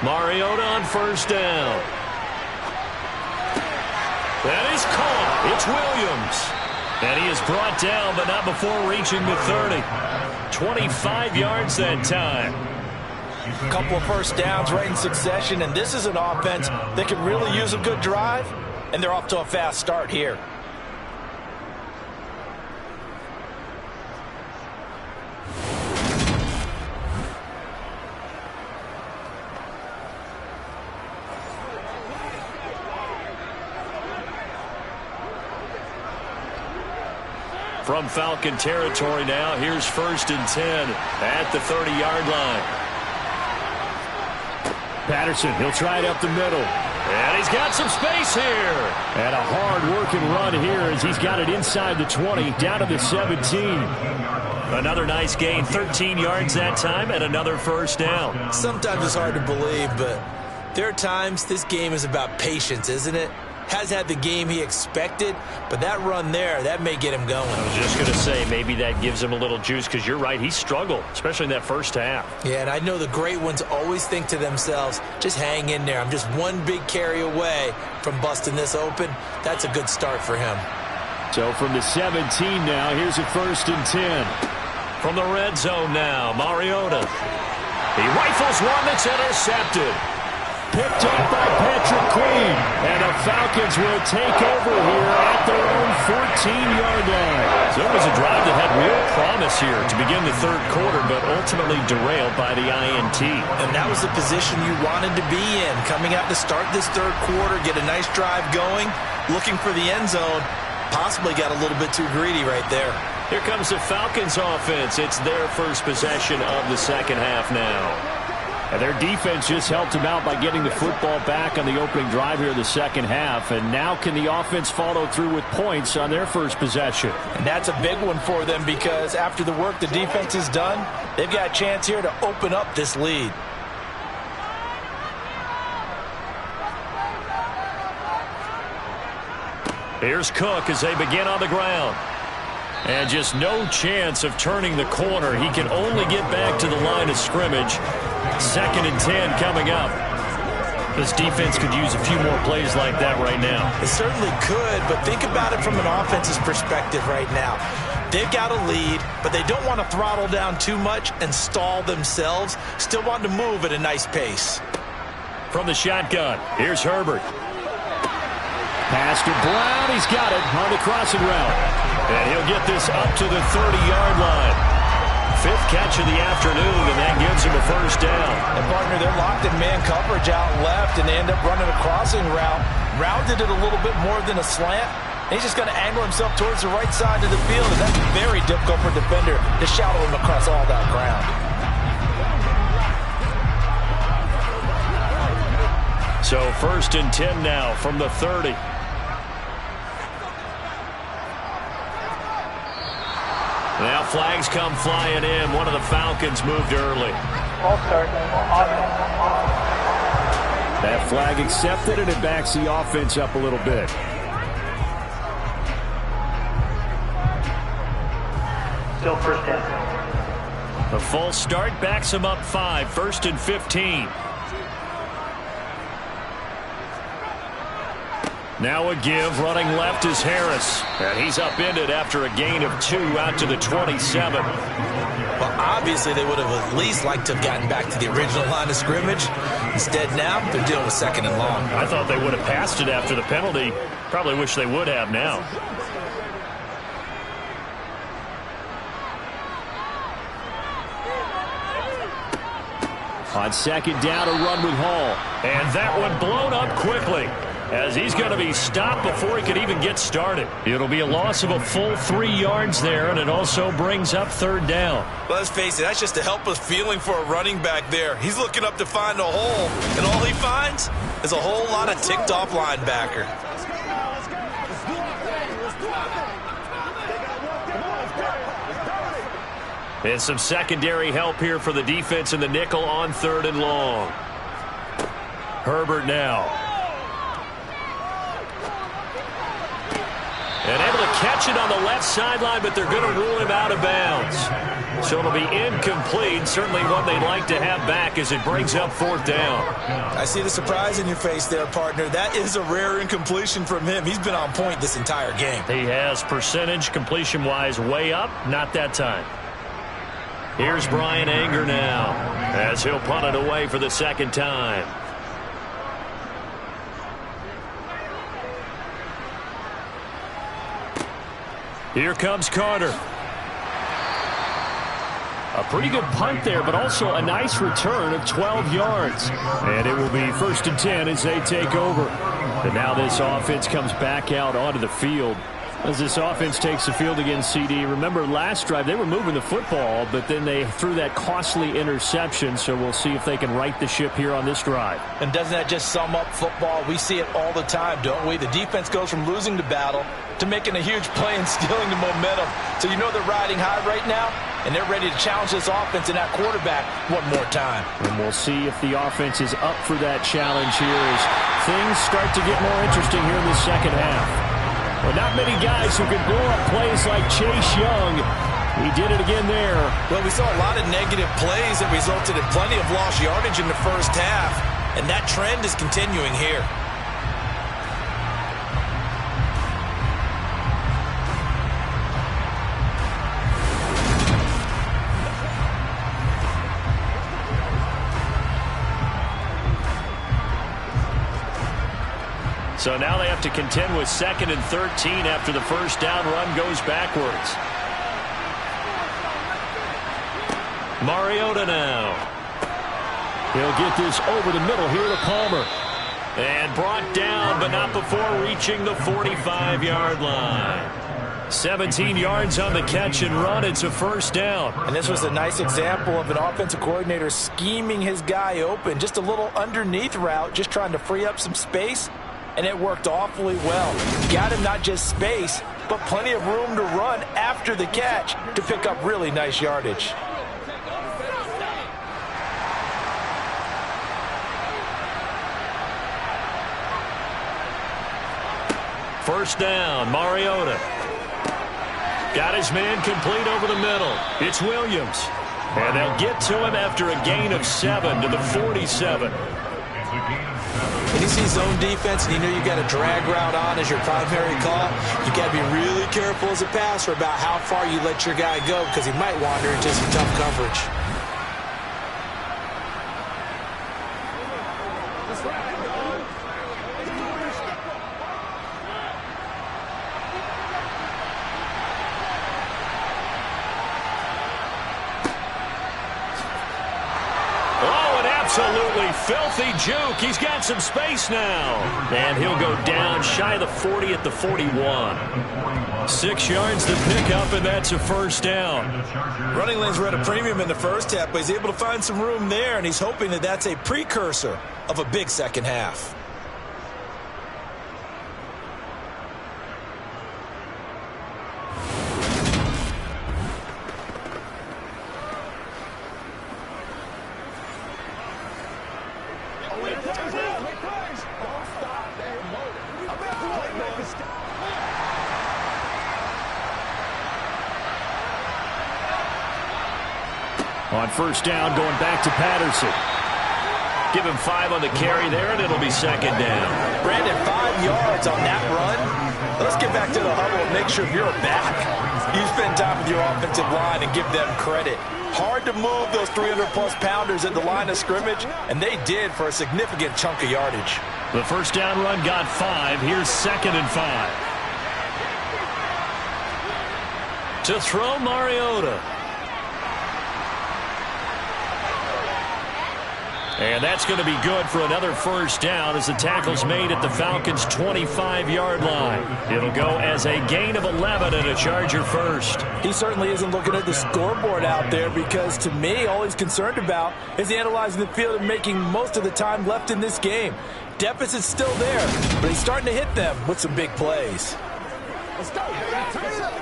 Mariota on first down. That is caught. It's Williams. And he is brought down, but not before reaching the 30. 25 yards that time. A couple of first downs right in succession, and this is an offense that could really use a good drive, and they're off to a fast start here. From Falcon territory now, here's 1st and 10 at the 30-yard line. Patterson, he'll try it up the middle. And he's got some space here. And a hard-working run here as he's got it inside the 20, down to the 17. Another nice gain, 13 yards that time, and another first down. Sometimes it's hard to believe, but there are times this game is about patience, isn't it? has had the game he expected, but that run there, that may get him going. I was just going to say, maybe that gives him a little juice, because you're right, he struggled, especially in that first half. Yeah, and I know the great ones always think to themselves, just hang in there. I'm just one big carry away from busting this open. That's a good start for him. So from the 17 now, here's a 1st and 10. From the red zone now, Mariota. He rifles one that's intercepted. Picked up by Patrick Queen. And the Falcons will take over here at their own 14-yard line. So it was a drive that had real promise here to begin the third quarter, but ultimately derailed by the INT. And that was the position you wanted to be in. Coming out to start this third quarter, get a nice drive going, looking for the end zone. Possibly got a little bit too greedy right there. Here comes the Falcons offense. It's their first possession of the second half now. And their defense just helped them out by getting the football back on the opening drive here in the second half. And now can the offense follow through with points on their first possession? And that's a big one for them, because after the work the defense has done, they've got a chance here to open up this lead. Here's Cook as they begin on the ground. And just no chance of turning the corner. He can only get back to the line of scrimmage. 2nd and 10 coming up. This defense could use a few more plays like that right now. It certainly could, but think about it from an offense's perspective right now. They've got a lead, but they don't want to throttle down too much and stall themselves. Still want to move at a nice pace. From the shotgun, here's Herbert. Pass to Brown. He's got it on the crossing route. And he'll get this up to the 30-yard line. 5th catch of the afternoon, and that gives him a first down. And, partner, they're locked in man coverage out left, and they end up running a crossing route. Rounded it a little bit more than a slant. And he's just going to angle himself towards the right side of the field, and that's very difficult for a defender to shadow him across all that ground. So 1st and 10 now from the 30. Now flags come flying in. One of the Falcons moved early. That flag accepted, and it backs the offense up a little bit. Still 1st down. The false start backs him up 5. 1st and 15. Now a give, running left is Harris. And he's upended after a gain of 2 out to the 27. Well, obviously they would have at least liked to have gotten back to the original line of scrimmage. Instead now, they're dealing with 2nd and long. I thought they would have passed it after the penalty. Probably wish they would have now. On 2nd down, a run with Hall. And that one blown up quickly, as he's going to be stopped before he could even get started. It'll be a loss of a full 3 yards there, and it also brings up 3rd down. Let's face it, that's just a helpless feeling for a running back there. He's looking up to find a hole, and all he finds is a whole lot of ticked-off linebacker. And some secondary help here for the defense in the nickel on 3rd and long. Herbert now. And able to catch it on the left sideline, but they're going to rule him out of bounds. So it'll be incomplete. Certainly one they'd like to have back as it brings up 4th down. I see the surprise in your face there, partner. That is a rare incompletion from him. He's been on point this entire game. He has percentage completion-wise way up. Not that time. Here's Brian Anger now, as he'll punt it away for the 2nd time. Here comes Carter. A pretty good punt there, but also a nice return of 12 yards. And it will be 1st and 10 as they take over. And now this offense comes back out onto the field. As this offense takes the field against CD, remember last drive they were moving the football, but then they threw that costly interception, so we'll see if they can right the ship here on this drive. And doesn't that just sum up football? We see it all the time, don't we? The defense goes from losing the battle to making a huge play and stealing the momentum. So you know they're riding high right now, and they're ready to challenge this offense and that quarterback one more time. And we'll see if the offense is up for that challenge here as things start to get more interesting here in the second half. Well, not many guys who can blow up plays like Chase Young. He did it again there. Well, we saw a lot of negative plays that resulted in plenty of lost yardage in the first half, and that trend is continuing here. So now they have to contend with 2nd and 13 after the first down run goes backwards. Mariota now. He'll get this over the middle here to Palmer. And brought down, but not before reaching the 45-yard line. 17 yards on the catch and run. It's a first down. And this was a nice example of an offensive coordinator scheming his guy open. Just a little underneath route, just trying to free up some space. And it worked awfully well. Got him not just space, but plenty of room to run after the catch to pick up really nice yardage. First down, Mariota. Got his man complete over the middle. It's Williams. And they'll get to him after a gain of 7 to the 47. When you see zone defense and you know you got a drag route on as your primary call, you got to be really careful as a passer about how far you let your guy go because he might wander into some tough coverage. Absolutely filthy juke. He's got some space now. And he'll go down shy of the 40 at the 41. 6 yards to pick up, and that's a first down. Running lanes were at a premium in the first half, but he's able to find some room there, and he's hoping that that's a precursor of a big second half. On first down, going back to Patterson. Give him 5 on the carry there, and it'll be second down. Brandon, 5 yards on that run. Let's get back to the huddle and make sure you're back. You spend time with your offensive line and give them credit. Hard to move those 300-plus pounders at the line of scrimmage, and they did for a significant chunk of yardage. The first down run got 5. Here's 2nd and 5. To throw, Mariota. And that's going to be good for another first down as the tackle's made at the Falcons' 25-yard line. It'll go as a gain of 11 and a Charger first. He certainly isn't looking at the scoreboard out there because, to me, all he's concerned about is analyzing the field and making most of the time left in this game. Deficit's still there, but he's starting to hit them with some big plays. Let's go, baby. Turn it up.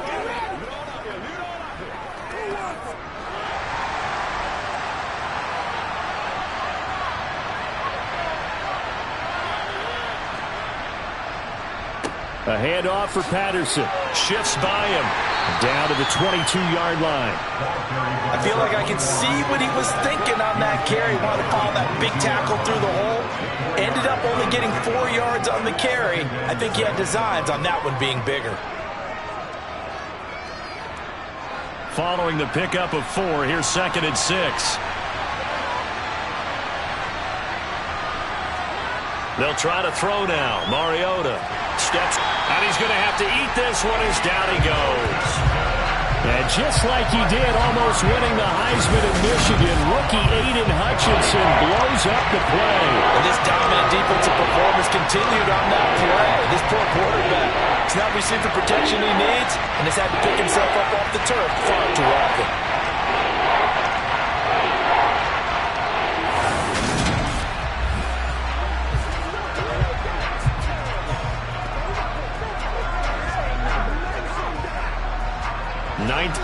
A handoff for Patterson. Shifts by him. Down to the 22-yard line. I feel like I can see what he was thinking on that carry. Wanted to follow that big tackle through the hole. Ended up only getting 4 yards on the carry. I think he had designs on that one being bigger. Following the pickup of 4, here's 2nd and 6. They'll try to throw now. Mariota steps, and he's going to have to eat this one as down he goes. And just like he did, almost winning the Heisman in Michigan, rookie Aiden Hutchinson blows up the play. And this dominant defensive performance continued on that play. This poor quarterback has not received the protection he needs and has had to pick himself up off the turf far too often.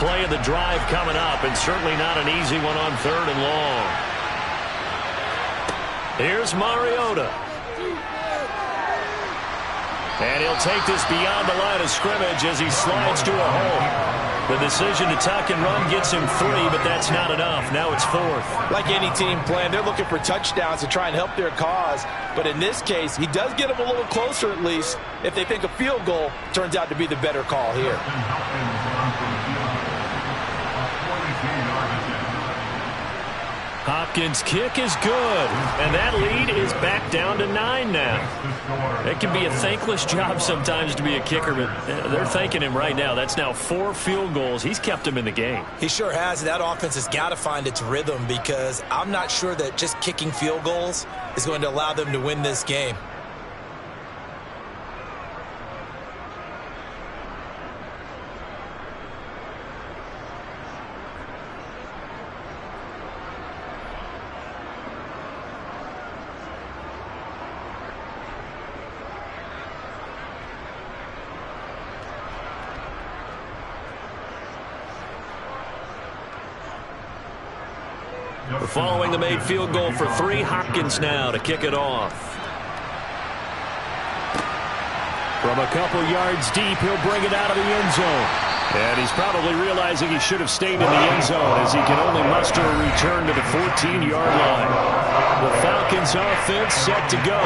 play of the drive coming up, and certainly not an easy one on 3rd and long. Here's Mariota. And he'll take this beyond the line of scrimmage as he slides to a hole. The decision to tuck and run gets him 3, but that's not enough. Now it's 4th. Like any team playing, they're looking for touchdowns to try and help their cause. But in this case, he does get them a little closer at least if they think a field goal turns out to be the better call here. Hopkins' kick is good, and that lead is back down to 9 now. It can be a thankless job sometimes to be a kicker, but they're thanking him right now. That's now 4 field goals. He's kept them in the game. He sure has, and that offense has got to find its rhythm because I'm not sure that just kicking field goals is going to allow them to win this game. Following the made field goal for 3, Hopkins now to kick it off. From a couple yards deep, he'll bring it out of the end zone. And he's probably realizing he should have stayed in the end zone as he can only muster a return to the 14-yard line. The Falcons offense set to go.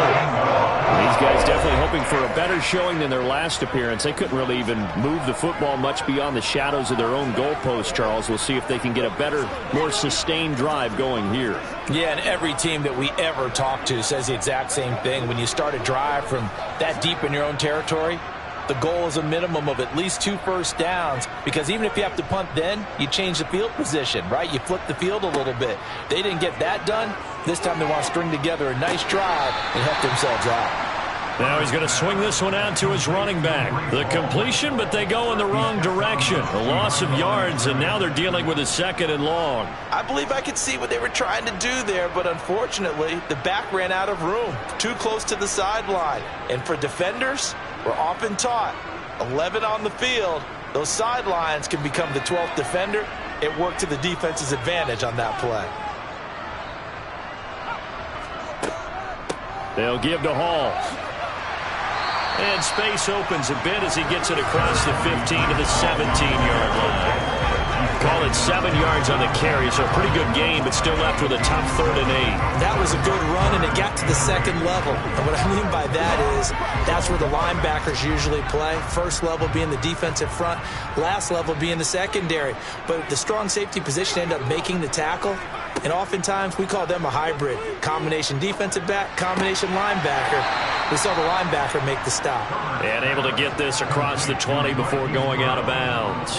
These guys definitely hoping for a better showing than their last appearance. They couldn't really even move the football much beyond the shadows of their own goalpost, Charles. We'll see if they can get a better, more sustained drive going here. Yeah, and every team that we ever talk to says the exact same thing. When you start a drive from that deep in your own territory, the goal is a minimum of at least 2 first downs, because even if you have to punt then, you change the field position, right? You flip the field a little bit. They didn't get that done. This time they want to string together a nice drive and help themselves out. Now he's going to swing this one out to his running back. The completion, but they go in the wrong direction. A loss of yards, and now they're dealing with a 2nd and long. I believe I could see what they were trying to do there, but unfortunately, the back ran out of room, too close to the sideline. And for defenders, we're often taught, 11 on the field, those sidelines can become the 12th defender. It worked to the defense's advantage on that play. They'll give to Hall. And space opens a bit as he gets it across the 15 to the 17-yard line. Call it 7 yards on the carry, so a pretty good game, but still left with a tough 3rd and 8. That was a good run, and it got to the 2nd level. And what I mean by that is that's where the linebackers usually play. First level being the defensive front, last level being the secondary. But the strong safety position ended up making the tackle, and oftentimes we call them a hybrid. Combination defensive back, combination linebacker. We saw the linebacker make the stop. And able to get this across the 20 before going out of bounds.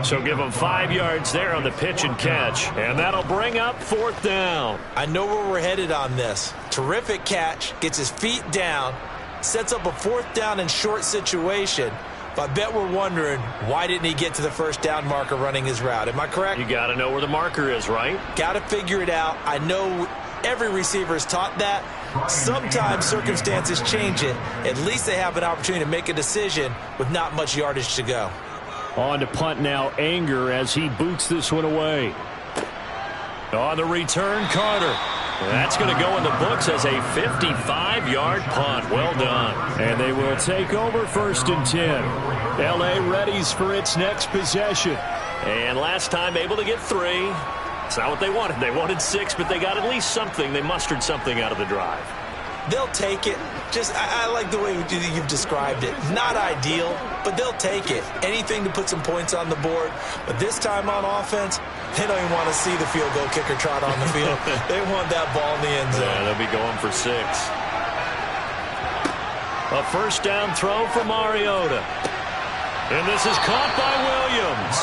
So give them 5 yards there on the pitch and catch. And that'll bring up 4th down. I know where we're headed on this. Terrific catch, gets his feet down, sets up a 4th down and short situation. But I bet we're wondering, why didn't he get to the 1st down marker running his route? Am I correct? You got to know where the marker is, right? Got to figure it out. I know every receiver is taught that. Sometimes circumstances change it. At least they have an opportunity to make a decision with not much yardage to go. On to punt now, Anger, as he boots this one away. On the return, Carter. That's going to go in the books as a 55-yard punt. Well done. And they will take over 1st and 10. L.A. readies for its next possession. And last time able to get 3. It's not what they wanted. They wanted 6, but they got at least something. They mustered something out of the drive. They'll take it. I like the way you've described it. Not ideal, but they'll take it. Anything to put some points on the board. But this time on offense, they don't even want to see the field goal kicker trot on the field. They want that ball in the end zone. Yeah, they'll be going for 6. A 1st down throw for Mariota. And this is caught by Williams.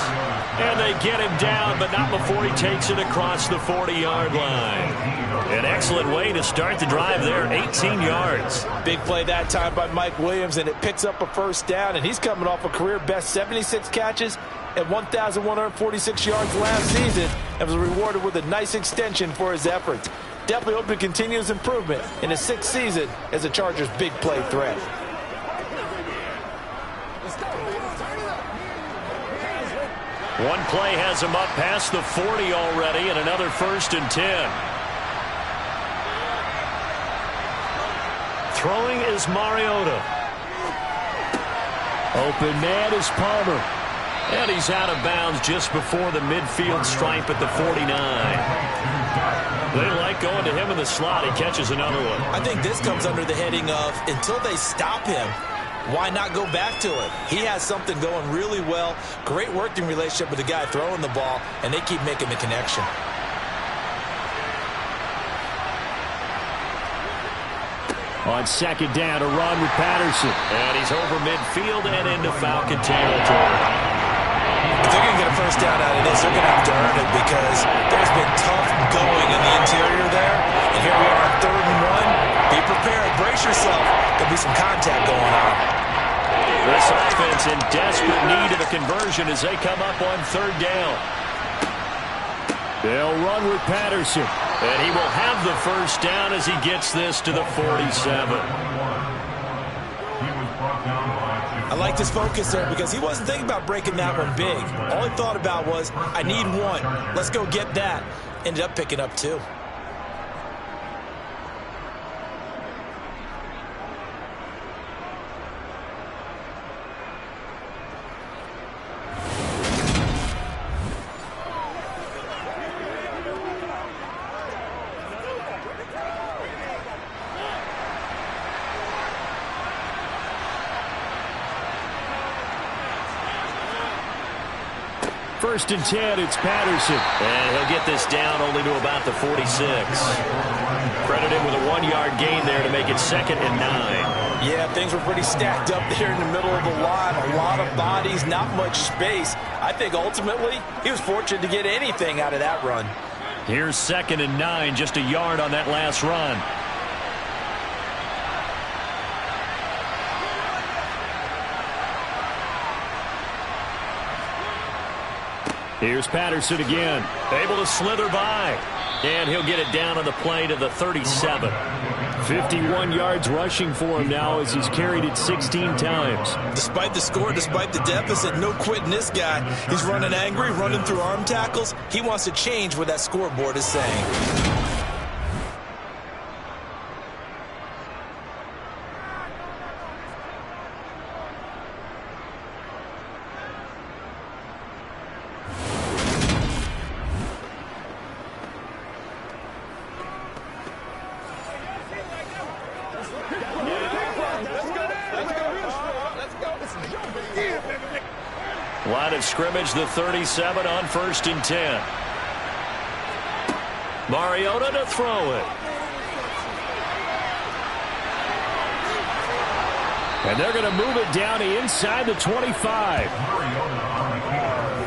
And they get him down, but not before he takes it across the 40-yard line. An excellent way to start the drive there, 18 yards. Big play that time by Mike Williams, and it picks up a 1st down, and he's coming off a career-best 76 catches and 1,146 yards last season and was rewarded with a nice extension for his efforts. Definitely hope to continue his improvement in his 6th season as a Chargers' big play threat. One play has him up past the 40 already, and another 1st and 10. Throwing is Mariota. Open man is Palmer. And he's out of bounds just before the midfield stripe at the 49. They like going to him in the slot. He catches another one. I think this comes under the heading of, until they stop him, why not go back to it? He has something going really well. Great working relationship with the guy throwing the ball, and they keep making the connection. On 2nd down, a run with Patterson. And he's over midfield and into Falcon territory. If they're going to get a 1st down out of this, they're going to have to earn it because there's been tough going in the interior there. And here we are on 3rd and 1. Be prepared. Brace yourself. There'll be some contact going on. This offense in desperate need of a conversion as they come up on 3rd down. They'll run with Patterson. And he will have the 1st down as he gets this to the 47. I like this focus there because he wasn't thinking about breaking that one big. All he thought about was, I need one. Let's go get that. Ended up picking up 2. First and 10, it's Patterson. And he'll get this down only to about the 46. Credit him with a 1-yard gain there to make it 2nd and 9. Yeah, things were pretty stacked up there in the middle of the line. A lot of bodies, not much space. I think ultimately he was fortunate to get anything out of that run. Here's 2nd and 9, just a yard on that last run. Here's Patterson again. Able to slither by. And he'll get it down on the play to the 37. 51 yards rushing for him now as he's carried it 16 times. Despite the score, despite the deficit, no quitting this guy. He's running angry, running through arm tackles. He wants to change what that scoreboard is saying. Line of scrimmage, the 37 on 1st and 10. Mariota to throw it. And they're going to move it down to inside the 25.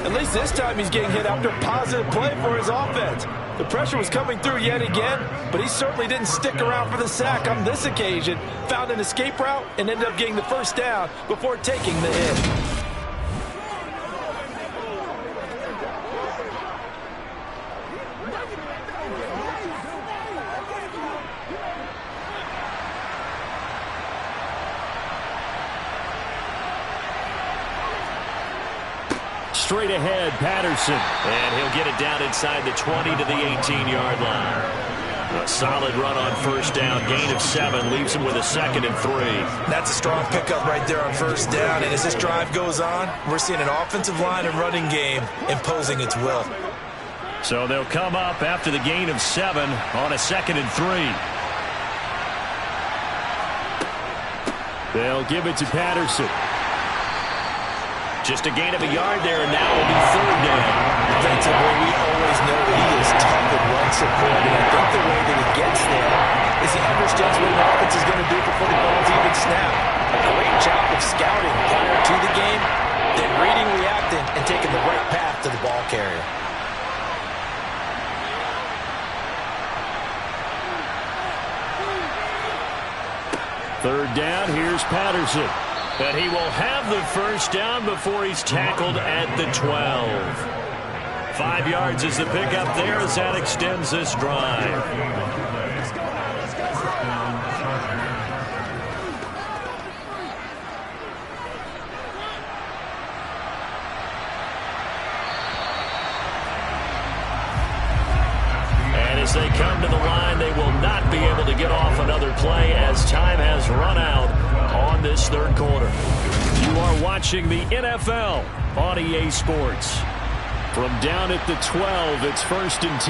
At least this time he's getting hit after a positive play for his offense. The pressure was coming through yet again, but he certainly didn't stick around for the sack on this occasion. Found an escape route and ended up getting the 1st down before taking the hit. Straight ahead, Patterson. And he'll get it down inside the 20 to the 18-yard line. A solid run on 1st down. Gain of 7 leaves him with a 2nd and 3. That's a strong pickup right there on 1st down. And as this drive goes on, we're seeing an offensive line and running game imposing its will. So they'll come up after the gain of 7 on a 2nd and 3. They'll give it to Patterson. Just a gain of a yard there, and now will be 3rd down. Defensively, we always know that he is tough and run support, and I think the way that he gets there is he understands what the offense is going to do before the ball's even snapped. A great job of scouting prior to the game, then reading, reacting, and taking the right path to the ball carrier. Third down, here's Patterson. And he will have the 1st down before he's tackled at the 12. 5 yards is the pickup there as that extends this drive. As they come to the line, they will not be able to get off another play as time has run out on this third quarter. You are watching the NFL on EA Sports. From down at the 12, it's 1st and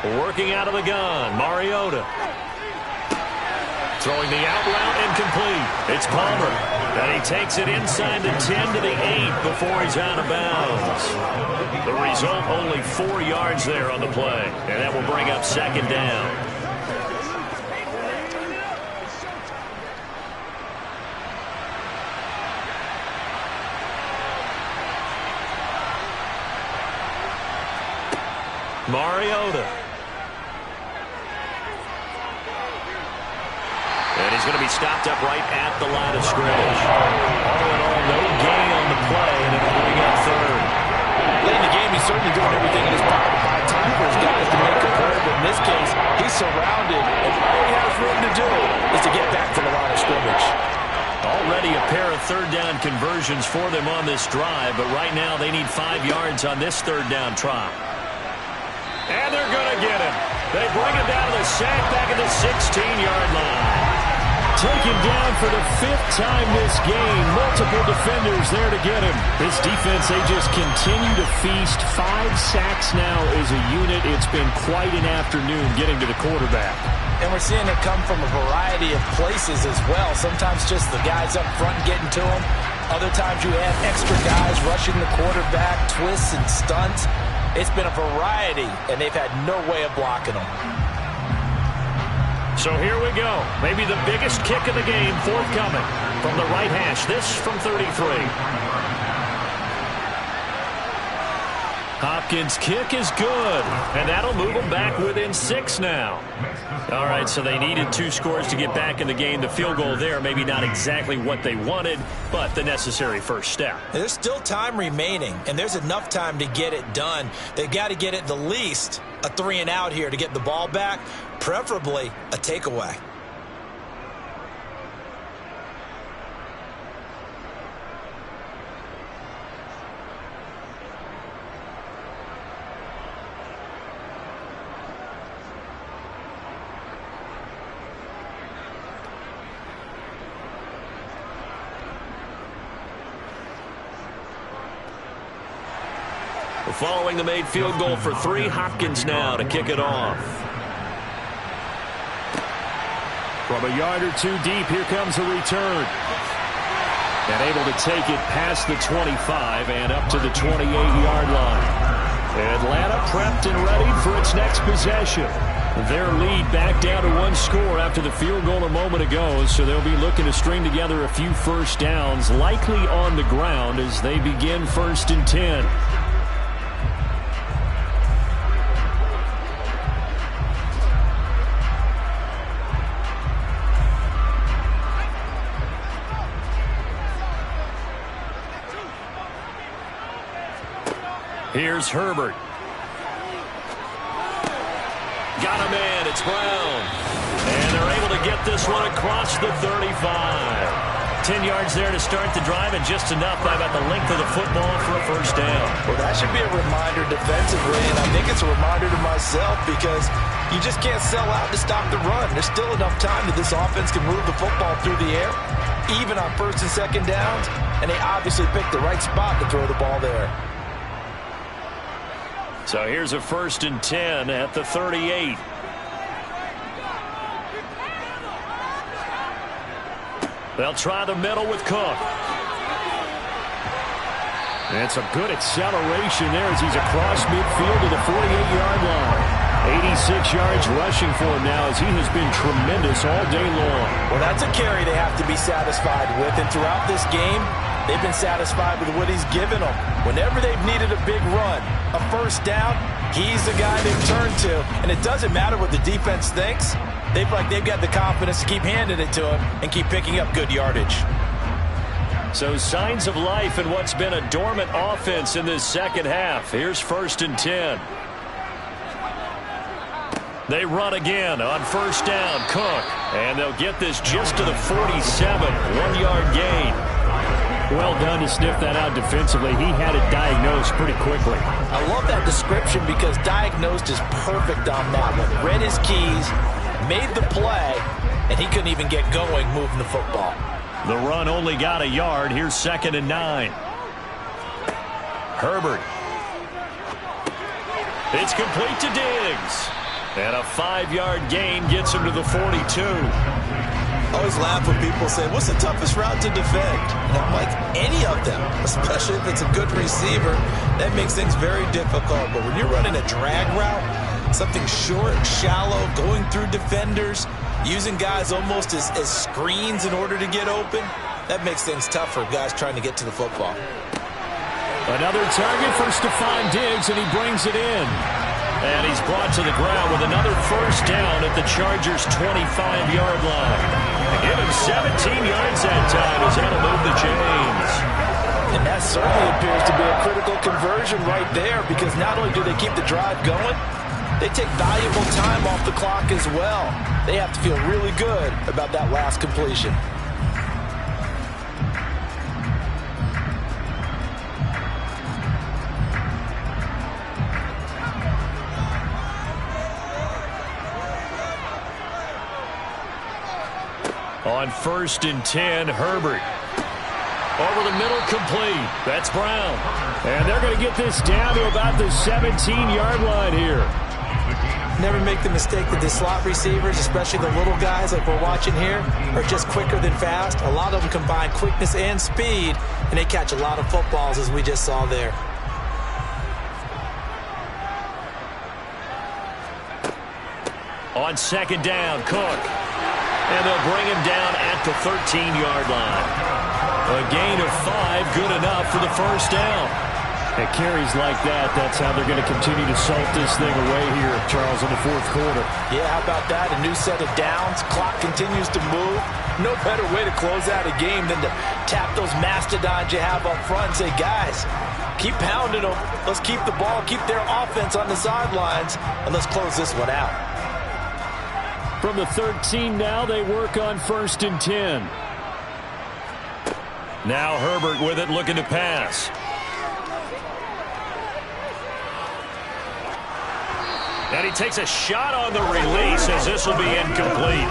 10. Working out of the gun, Mariota. Throwing the out route incomplete. It's Palmer. And he takes it inside the 10 to the 8 before he's out of bounds. The result, only 4 yards there on the play. And that will bring up 2nd down. Mariota. And he's going to be stopped up right at the line of scrimmage. All in all, no gain on the play, and it'll bring up 3rd. Late in the game, he's certainly doing everything in his power to buy time for his guys to make a play, but in this case, he's surrounded, and all he has room to do is to get back to the line of scrimmage. Already a pair of 3rd down conversions for them on this drive, but right now they need 5 yards on this 3rd down try. And they're going to get him. They bring him down to the sack back at the 16-yard line. Taken down for the 5th time this game. Multiple defenders there to get him. This defense, they just continue to feast. 5 sacks now as a unit. It's been quite an afternoon getting to the quarterback. And we're seeing it come from a variety of places as well. Sometimes just the guys up front getting to him. Other times you have extra guys rushing the quarterback, twists and stunts. It's been a variety, and they've had no way of blocking them. So here we go. Maybe the biggest kick of the game forthcoming from the right hash. This from 33. Hopkins' kick is good, and that'll move them back within 6 now. All right, so they needed 2 scores to get back in the game. The field goal there, maybe not exactly what they wanted, but the necessary first step. There's still time remaining, and there's enough time to get it done. They've got to get at the least a 3-and-out here to get the ball back, preferably a takeaway. Following the made field goal for 3, Hopkins now to kick it off. From a yard or 2 deep, here comes a return. And able to take it past the 25 and up to the 28-yard line. Atlanta prepped and ready for its next possession. Their lead back down to 1 score after the field goal a moment ago, so they'll be looking to string together a few first downs, likely on the ground as they begin 1st and 10. Here's Herbert. Got him in. It's Brown. And they're able to get this one across the 35. 10 yards there to start the drive, and just enough by about the length of the football for a first down. Well, that should be a reminder defensively, and I think it's a reminder to myself because you just can't sell out to stop the run. There's still enough time that this offense can move the football through the air, even on 1st and 2nd downs, and they obviously picked the right spot to throw the ball there. So here's a 1st and 10 at the 38. They'll try the middle with Cook. And it's a good acceleration there as he's across midfield to the 48-yard line. 86 yards rushing for him now as he has been tremendous all day long. Well, that's a carry they have to be satisfied with, and throughout this game, they've been satisfied with what he's given them. Whenever they've needed a big run, a first down, he's the guy they've turned to. And it doesn't matter what the defense thinks. They've got the confidence to keep handing it to him and keep picking up good yardage. So signs of life in what's been a dormant offense in this second half. Here's 1st and 10. They run again on 1st down, Cook. And they'll get this just to the 47, 1-yard gain. Well done to sniff that out defensively. He had it diagnosed pretty quickly. I love that description because diagnosed is perfect on that one. Read his keys, made the play, and he couldn't even get going moving the football. The run only got a yard. Here's 2nd and 9. Herbert. It's complete to Diggs. And a 5-yard gain gets him to the 42. I always laugh when people say, what's the toughest route to defend? And I'm like, any of them, especially if it's a good receiver. That makes things very difficult. But when you're running a drag route, something short, shallow, going through defenders, using guys almost as screens in order to get open, that makes things tough for guys trying to get to the football. Another target for Stephon Diggs, and he brings it in. And he's brought to the ground with another first down at the Chargers' 25-yard line. Give him 17 yards that time as that'll move the chains. And that certainly appears to be a critical conversion right there, because not only do they keep the drive going, they take valuable time off the clock as well. They have to feel really good about that last completion. On 1st and 10, Herbert. Over the middle, complete. That's Brown. And they're going to get this down to about the 17-yard line here. Never make the mistake that the slot receivers, especially the little guys like we're watching here, are just quicker than fast. A lot of them combine quickness and speed, and they catch a lot of footballs, as we just saw there. On 2nd down, Cook. And they'll bring him down at the 13-yard line. A gain of 5, good enough for the first down. At carries like that, that's how they're going to continue to salt this thing away here, Charles, in the 4th quarter. Yeah, how about that? A new set of downs. Clock continues to move. No better way to close out a game than to tap those mastodons you have up front and say, guys, keep pounding them. Let's keep the ball, keep their offense on the sidelines, and let's close this one out. From the 13 now, they work on 1st and 10. Now Herbert with it, looking to pass. And he takes a shot on the release as this will be incomplete.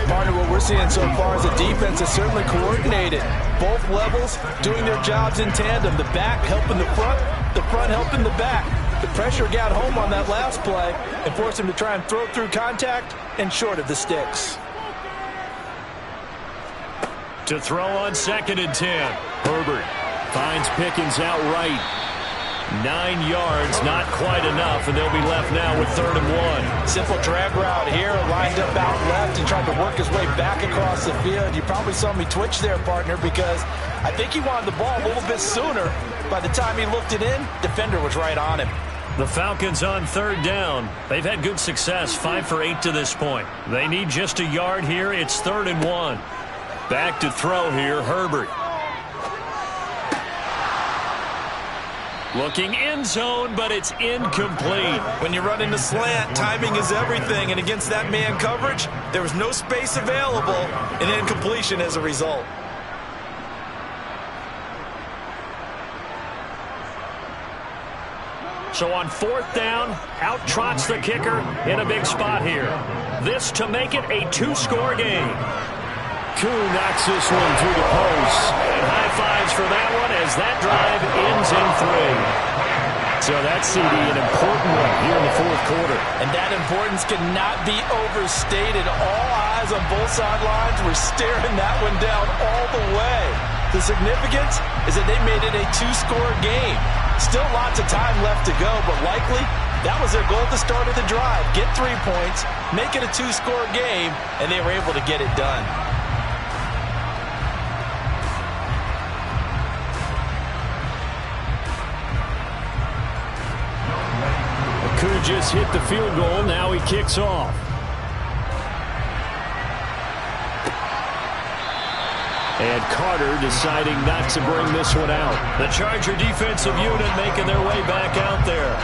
Partner, what we're seeing so far is the defense is certainly coordinated. Both levels doing their jobs in tandem. The back helping the front helping the back. The pressure got home on that last play and forced him to try and throw through contact and short of the sticks. To throw on 2nd and 10. Herbert finds Pickens outright. 9 yards, not quite enough, and they'll be left now with 3rd and 1. Simple drag route here, lined up out left and tried to work his way back across the field. You probably saw me twitch there, partner, because I think he wanted the ball a little bit sooner. By the time he looked it in, defender was right on him. The Falcons on 3rd down. They've had good success, 5 for 8 to this point. They need just a yard here. It's 3rd and 1. Back to throw here, Herbert. Looking end zone, but it's incomplete. When you run into slant, timing is everything, and against that man coverage, there was no space available, and incompletion as a result. So on 4th down, out trots the kicker in a big spot here. This to make it a 2-score game. Koo knocks this one through the post. And high fives for that one as that drive ends in 3. So that's, CD, an important one here in the 4th quarter. And that importance cannot be overstated. All eyes on both sidelines were staring that one down all the way. The significance is that they made it a 2-score game. Still lots of time left to go, but likely that was their goal at the start of the drive. Get 3 points, make it a 2-score game, and they were able to get it done. Koo just hit the field goal. Now he kicks off. And Carter deciding not to bring this one out. The Charger defensive unit making their way back out there.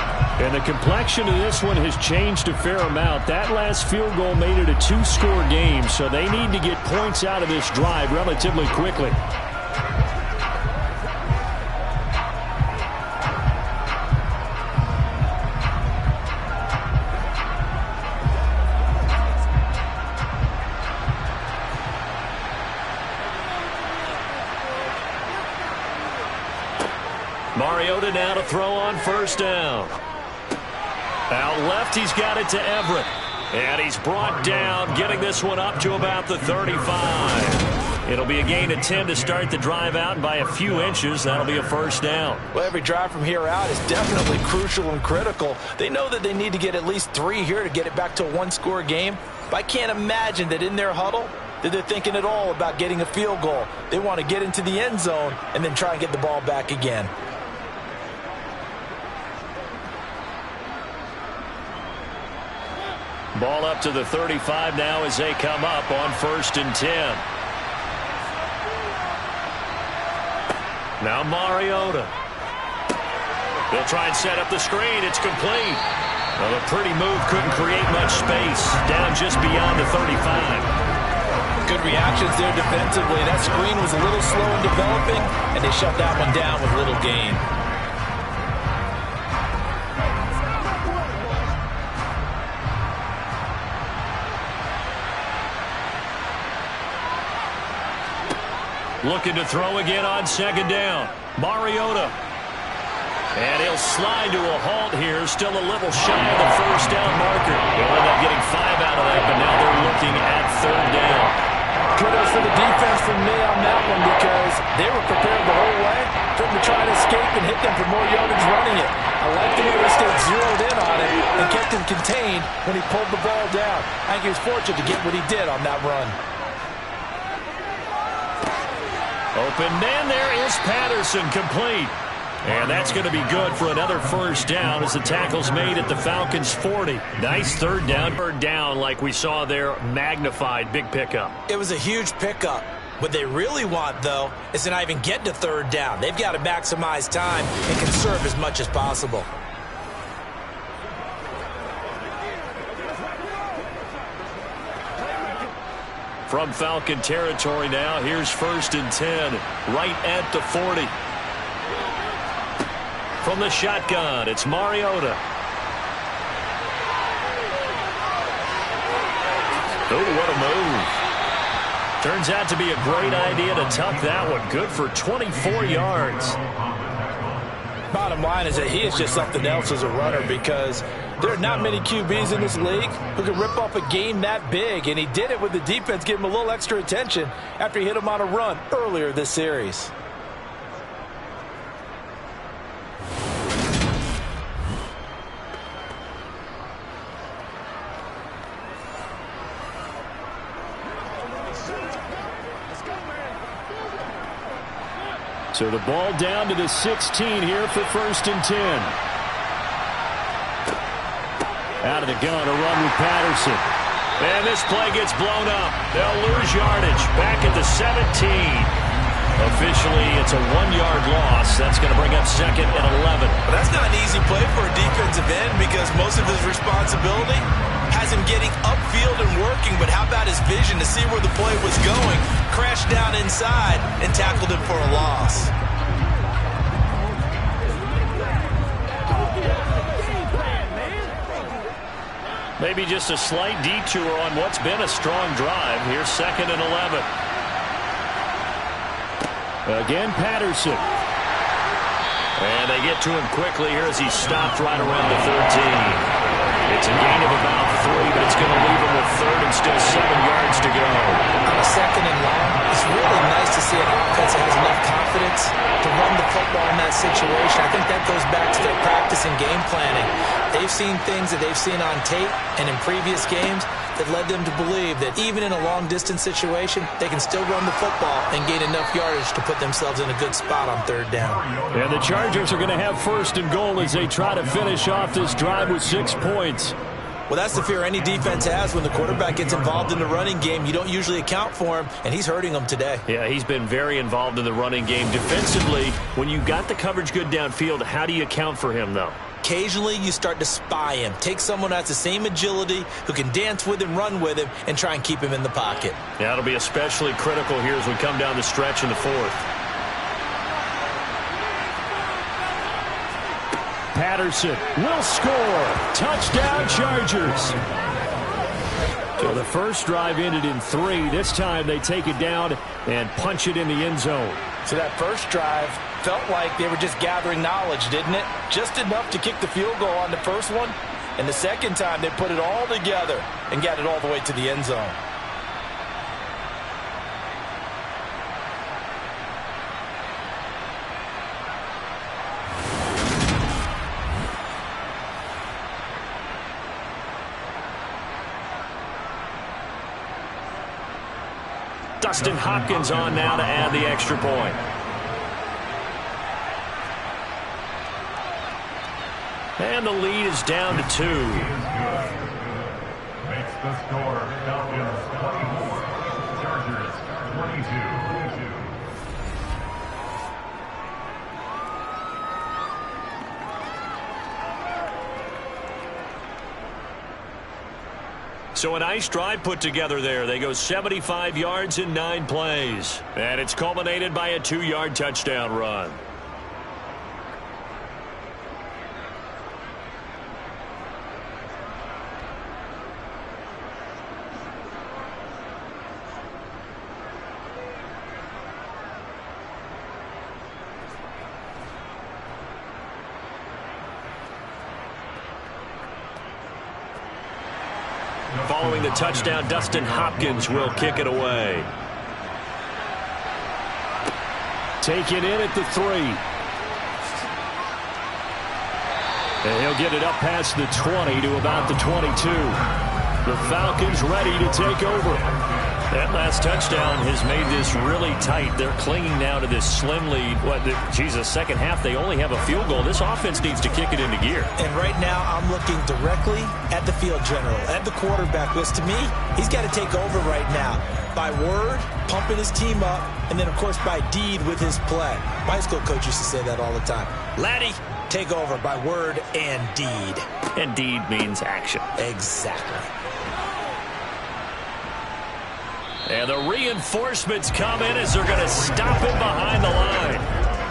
And the complexion of this one has changed a fair amount. That last field goal made it a 2-score game, so they need to get points out of this drive relatively quickly. Mariota now to throw on first down. Out left, he's got it to Everett. And he's brought down, getting this one up to about the 35. It'll be a gain of 10 to start the drive out, and by a few inches, that'll be a first down. Well, every drive from here out is definitely crucial and critical. They know that they need to get at least 3 here to get it back to a one-score game. But I can't imagine that in their huddle that they're thinking at all about getting a field goal. They want to get into the end zone and then try and get the ball back again. Ball up to the 35 now as they come up on 1st and 10. Now Mariota. They'll try and set up the screen. It's complete. Well, a pretty move couldn't create much space. Down just beyond the 35. Good reactions there defensively. That screen was a little slow in developing, and they shut that one down with little gain. Looking to throw again on 2nd down. Mariota. And he'll slide to a halt here. Still a little shy of the first down marker. They'll end up getting 5 out of that, but now they're looking at 3rd down. Kudos for the defense from me on that one because they were prepared the whole way for him to try to escape and hit them for more yardage running it. I like the way they stayed zeroed in on it and kept him contained when he pulled the ball down. I think he was fortunate to get what he did on that run. Open man, there is Patterson, complete. And that's going to be good for another first down as the tackle's made at the Falcons' 40. Nice 3rd down. 3rd down like we saw there, magnified, big pickup. It was a huge pickup. What they really want, though, is to not even get to 3rd down. They've got to maximize time and conserve as much as possible. From Falcon territory now, here's 1st and 10, right at the 40. From the shotgun, it's Mariota. Oh, what a move. Turns out to be a great idea to tuck that one. Good for 24 yards. Bottom line is that he is just something else as a runner because there are not many QBs in this league who can rip off a game that big, and he did it with the defense giving him a little extra attention after he hit him on a run earlier this series. So the ball down to the 16 here for 1st and 10. Out of the gun, a run with Patterson. And this play gets blown up. They'll lose yardage. Back at the 17. Officially, it's a 1-yard loss. That's going to bring up 2nd and 11. Well, that's not an easy play for a defensive end because most of his responsibility has him getting upfield and working, but how about his vision to see where the play was going? Crashed down inside and tackled him for a loss. Maybe just a slight detour on what's been a strong drive. Here's 2nd and 11. Again, Patterson. And they get to him quickly here as he's stopped right around the 13. It's a gain of about 3, but it's going to leave him with 3rd and still 7 yards to go. On a 2nd and long, it's really nice to see an offense that has enough confidence to run the football in that situation. I think that goes back to their practice and game planning. They've seen things that they've seen on tape and in previous games that led them to believe that even in a long-distance situation, they can still run the football and gain enough yardage to put themselves in a good spot on 3rd down. And the Chargers are going to have 1st and goal as they try to finish off this drive with 6 points. Well, that's the fear any defense has when the quarterback gets involved in the running game. You don't usually account for him, and he's hurting them today. Yeah, he's been very involved in the running game. Defensively, when you got the coverage good downfield, how do you account for him, though? Occasionally, you start to spy him. Take someone who has the same agility, who can dance with him, run with him, and try and keep him in the pocket. Yeah, it'll be especially critical here as we come down the stretch in the 4th. Patterson will score. Touchdown, Chargers. So the first drive ended in 3. This time they take it down and punch it in the end zone. So that first drive felt like they were just gathering knowledge, didn't it? Just enough to kick the field goal on the first one, and the second time they put it all together and got it all the way to the end zone. Dustin Hopkins on now to add the extra point. And the lead is down to 2. Makes the score Falcons 24, Chargers 22. So a nice drive put together there. They go 75 yards in 9 plays. And it's culminated by a 2-yard touchdown run. Following the touchdown, Dustin Hopkins will kick it away. Taken in at the 3. And he'll get it up past the 20 to about the 22. The Falcons ready to take over. That last touchdown has made this really tight. They're clinging now to this slim lead. Second half, they only have a field goal. This offense needs to kick it into gear. And right now, I'm looking directly at the field general, at the quarterback, because to me, he's got to take over right now. By word, pumping his team up, and then, of course, by deed with his play. My school coach used to say that all the time. Laddie, take over by word and deed. And deed means action. Exactly. And the reinforcements come in as they're going to stop him behind the line.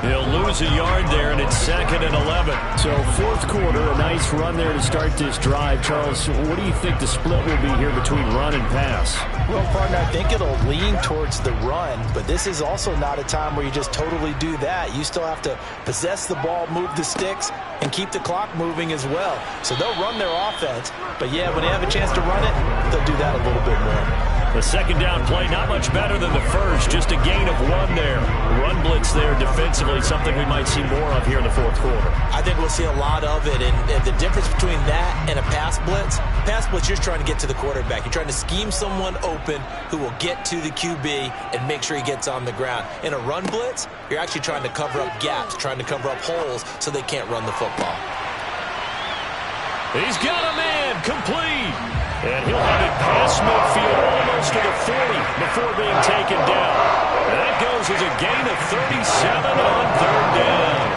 He'll lose a yard there, and it's 2nd and 11. So fourth quarter, a nice run there to start this drive. Charles, what do you think the split will be here between run and pass? Well, partner, I think it'll lean towards the run, but this is also not a time where you just totally do that. You still have to possess the ball, move the sticks, and keep the clock moving as well. So they'll run their offense, but yeah, when they have a chance to run it, they'll do that a little bit more. The second down play, not much better than the first, just a gain of 1 there. Run blitz there defensively, something we might see more of here in the fourth quarter. I think we'll see a lot of it, and the difference between that and a pass blitz, you're trying to get to the quarterback. You're trying to scheme someone open who will get to the QB and make sure he gets on the ground. In a run blitz, you're actually trying to cover up gaps, trying to cover up holes so they can't run the football. He's got a man, complete. And he'll have it past midfield almost to the 40 before being taken down. And that goes as a gain of 37 on 3rd down.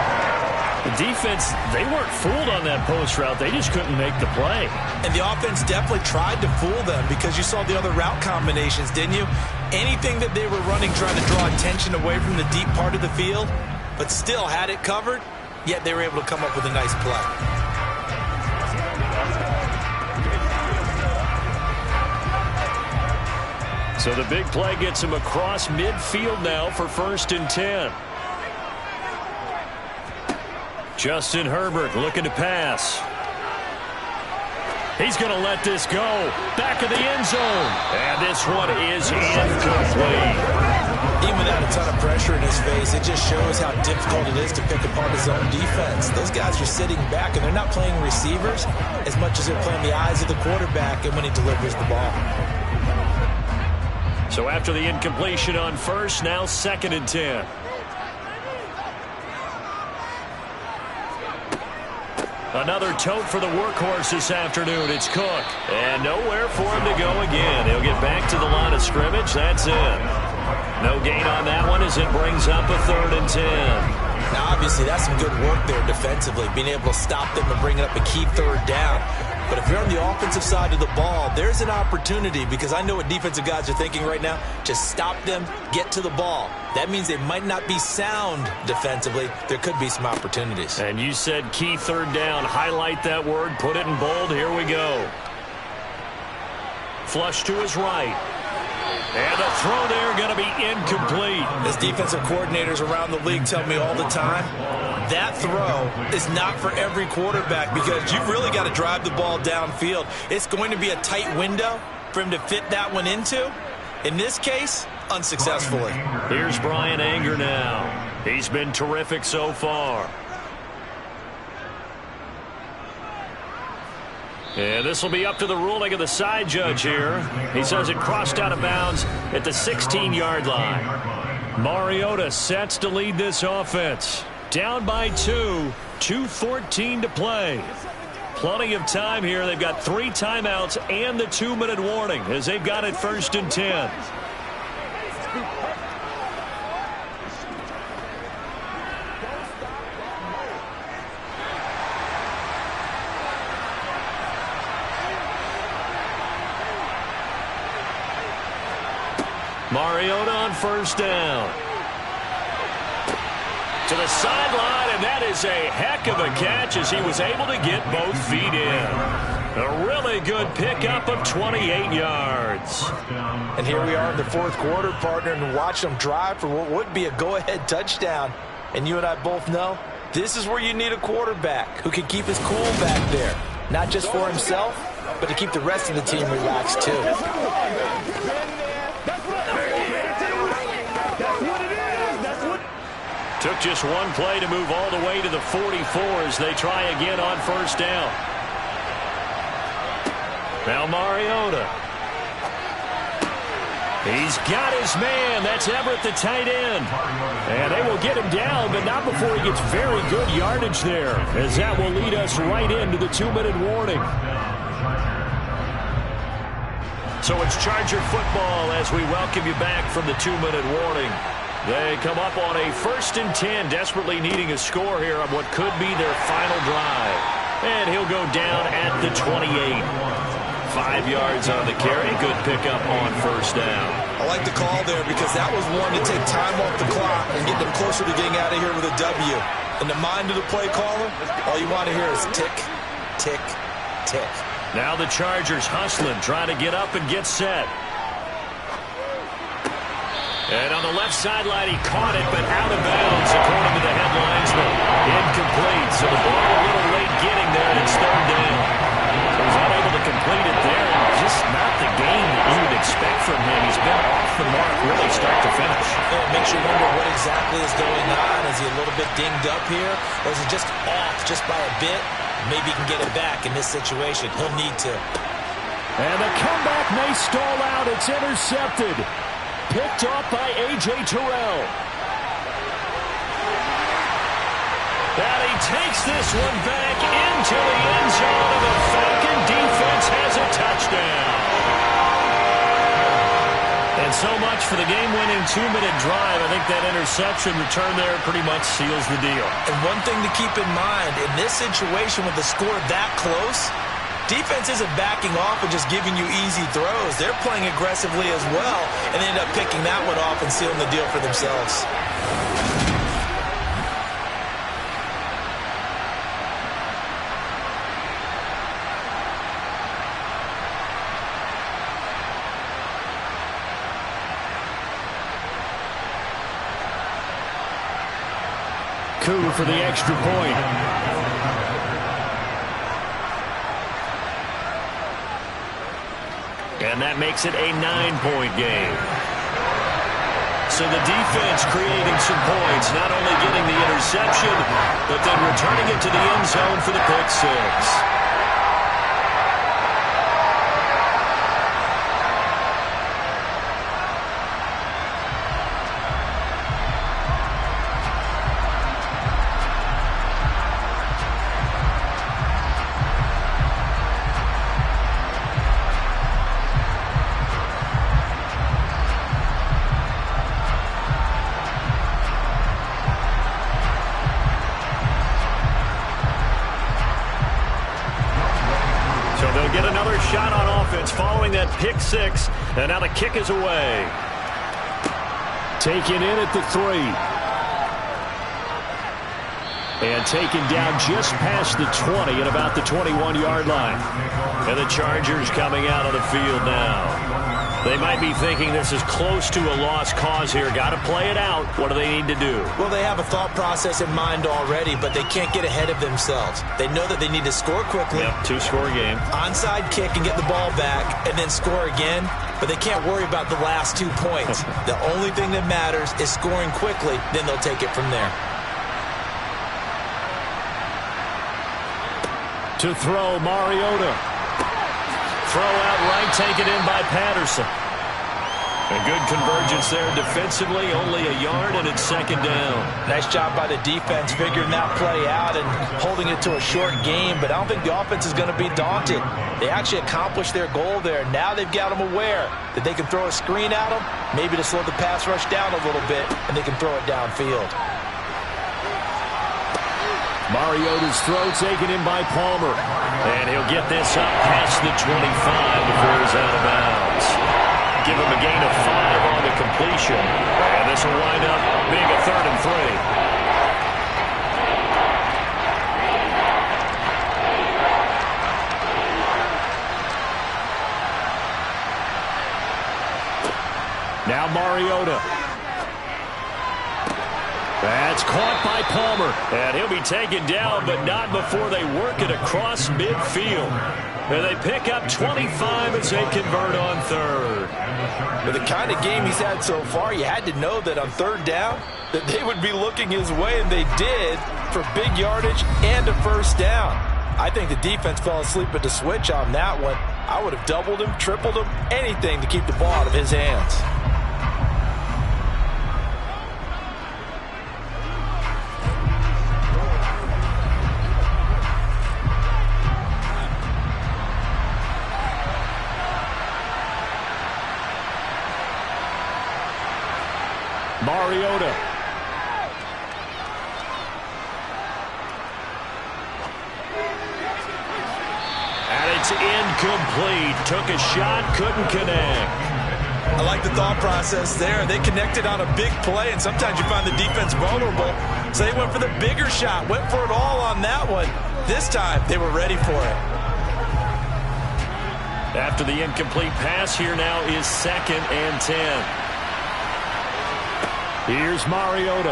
The defense, they weren't fooled on that post route. They just couldn't make the play. And the offense definitely tried to fool them because you saw the other route combinations, didn't you? Anything that they were running trying to draw attention away from the deep part of the field, but still had it covered, yet they were able to come up with a nice play. So the big play gets him across midfield now for 1st and 10. Justin Herbert looking to pass. He's going to let this go. Back of the end zone. And this one is incomplete. Even without a ton of pressure in his face, it just shows how difficult it is to pick apart his own defense. Those guys are sitting back, and they're not playing receivers as much as they're playing the eyes of the quarterback and when he delivers the ball. So after the incompletion on 1st, now 2nd and 10. Another tote for the workhorse this afternoon. It's Cook. And nowhere for him to go again. He'll get back to the line of scrimmage. That's it. No gain on that one as it brings up a 3rd and 10. Now, obviously, that's some good work there defensively, being able to stop them and bring up a key 3rd down. But if you're on the offensive side of the ball, there's an opportunity because I know what defensive guys are thinking right now. Just stop them, get to the ball. That means they might not be sound defensively. There could be some opportunities. And you said key 3rd down. Highlight that word. Put it in bold. Here we go. Flush to his right. And the throw there going to be incomplete. As defensive coordinators around the league tell me all the time, that throw is not for every quarterback because you've really got to drive the ball downfield. It's going to be a tight window for him to fit that one into. In this case, unsuccessfully. Here's Brian Anger now. He's been terrific so far. And this will be up to the ruling of the side judge here. He says it crossed out of bounds at the 16-yard line. Mariota sets to lead this offense. Down by 2, 2:14 to play. Plenty of time here. They've got 3 timeouts and the 2-minute warning as they've got it 1st and 10. Mariota on 1st down. To the sideline, and that is a heck of a catch as he was able to get both feet in. A really good pickup of 28 yards. And here we are in the 4th quarter, partner, and watch them drive for what would be a go-ahead touchdown. And you and I both know this is where you need a quarterback who can keep his cool back there. Not just for himself, but to keep the rest of the team relaxed too. Took just one play to move all the way to the 44 as they try again on 1st down. Now Mariota. He's got his man. That's Everett, the tight end. And they will get him down, but not before he gets very good yardage there, as that will lead us right into the 2-minute warning. So it's Charger football as we welcome you back from the 2-minute warning. They come up on a 1st and 10, desperately needing a score here on what could be their final drive. And he'll go down at the 28. 5 yards on the carry. Good pickup on 1st down. I like the call there because that was one to take time off the clock and get them closer to getting out of here with a W. In the mind of the play caller, all you want to hear is tick, tick, tick. Now the Chargers hustling, trying to get up and get set. And on the left sideline, he caught it, but out of bounds, according to the head linesman. Incomplete, so the ball a little late getting there, and it's 3rd down. So he's unable to complete it there, and just not the game that you would expect from him. He's been off the mark, really start to finish. Yeah, it makes you wonder what exactly is going on. Is he a little bit dinged up here, or is he just off just by a bit? Maybe he can get it back in this situation. He'll need to. And the comeback may stall out. It's intercepted. Picked off by A.J. Terrell. And he takes this one back into the end zone, and the Falcon defense has a touchdown. And so much for the game-winning 2-minute drive. I think that interception return there pretty much seals the deal. And one thing to keep in mind, in this situation with the score that close, defense isn't backing off and just giving you easy throws. They're playing aggressively as well, and they end up picking that one off and sealing the deal for themselves. Coup for the extra point. And that makes it a 9-point game. So the defense creating some points, not only getting the interception, but then returning it to the end zone for the pick 6. Shot on offense following that pick 6, and now the kick is away. Taken in at the 3. And taken down just past the 20 at about the 21-yard line. And the Chargers coming out on the field now. They might be thinking this is close to a lost cause here. Got to play it out. What do they need to do? Well, they have a thought process in mind already, but they can't get ahead of themselves. They know that they need to score quickly. Yep, two-score game. Onside kick and get the ball back and then score again, but they can't worry about the last 2 points. The only thing that matters is scoring quickly, then they'll take it from there. To throw, Mariota. Throw out right, take it in by Patterson. A good convergence there defensively, only a yard, and it's second down. Nice job by the defense figuring that play out and holding it to a short game, but I don't think the offense is going to be daunted. They actually accomplished their goal there. Now they've got them aware that they can throw a screen at them, maybe to slow the pass rush down a little bit, and they can throw it downfield. Mariota's throw taken in by Palmer. And he'll get this up past the 25 before he's out of bounds. Give him a gain of 5 on the completion. And this will wind up being a 3rd and 3. Now Mariota. That's caught by Palmer. And he'll be taken down, but not before they work it across midfield. And they pick up 25 as they convert on 3rd. With the kind of game he's had so far, you had to know that on 3rd down, that they would be looking his way, and they did, for big yardage and a 1st down. I think the defense fell asleep at the switch on that one. I would have doubled him, tripled him, anything to keep the ball out of his hands. Mariota. And it's incomplete. Took a shot, couldn't connect. I like the thought process there. They connected on a big play, and sometimes you find the defense vulnerable. So they went for the bigger shot, went for it all on that one. This time, they were ready for it. After the incomplete pass, here now is 2nd and 10. Here's Mariota.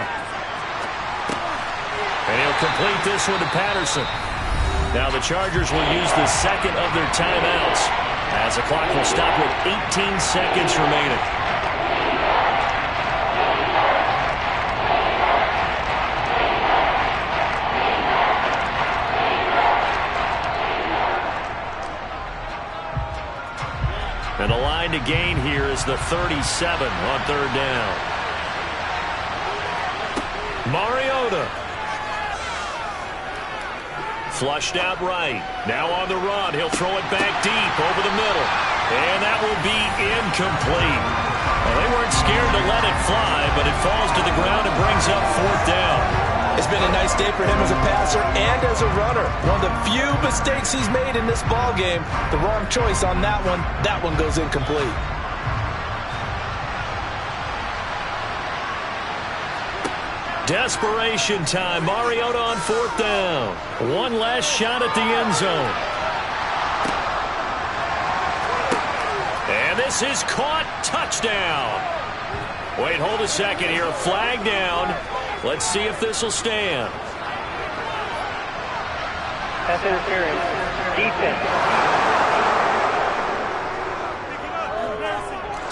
And he'll complete this one to Patterson. Now the Chargers will use the 2nd of their timeouts as the clock will stop with 18 seconds remaining. And the line to gain here is the 37 on 3rd down. Mariota. Flushed out right. Now on the run. He'll throw it back deep over the middle. And that will be incomplete. Well, they weren't scared to let it fly, but it falls to the ground and brings up 4th down. It's been a nice day for him as a passer and as a runner. One of the few mistakes he's made in this ballgame. The wrong choice on that one. That one goes incomplete. Desperation time. Mariota on 4th down. One last shot at the end zone. And this is caught. Touchdown. Wait, hold a second here. Flag down. Let's see if this will stand. Pass interference. Defense.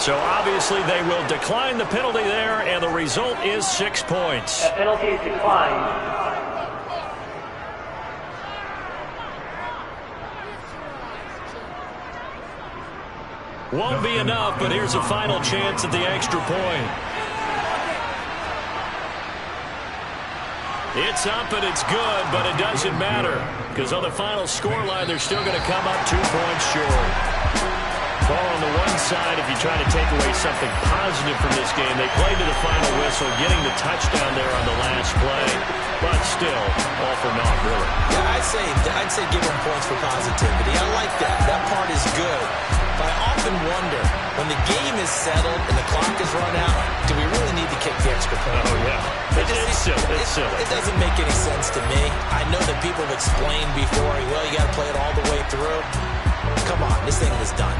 So obviously they will decline the penalty there, and the result is 6 points. That penalty is declined. Won't be enough, but here's a final chance at the extra point. It's up and it's good, but it doesn't matter, because on the final scoreline, they're still going to come up 2 points short. Ball on the one side, if you try to take away something positive from this game, they played to the final whistle, getting the touchdown there on the last play, but still, all for naught, really. Yeah, I'd say give them points for positivity. I like that. That part is good. But I often wonder, when the game is settled and the clock is run out, do we really need to kick the extra point? Oh, yeah. It's silly. It's silly. It doesn't make any sense to me. I know that people have explained before, well, you got to play it all the way through. Come on, this thing is done.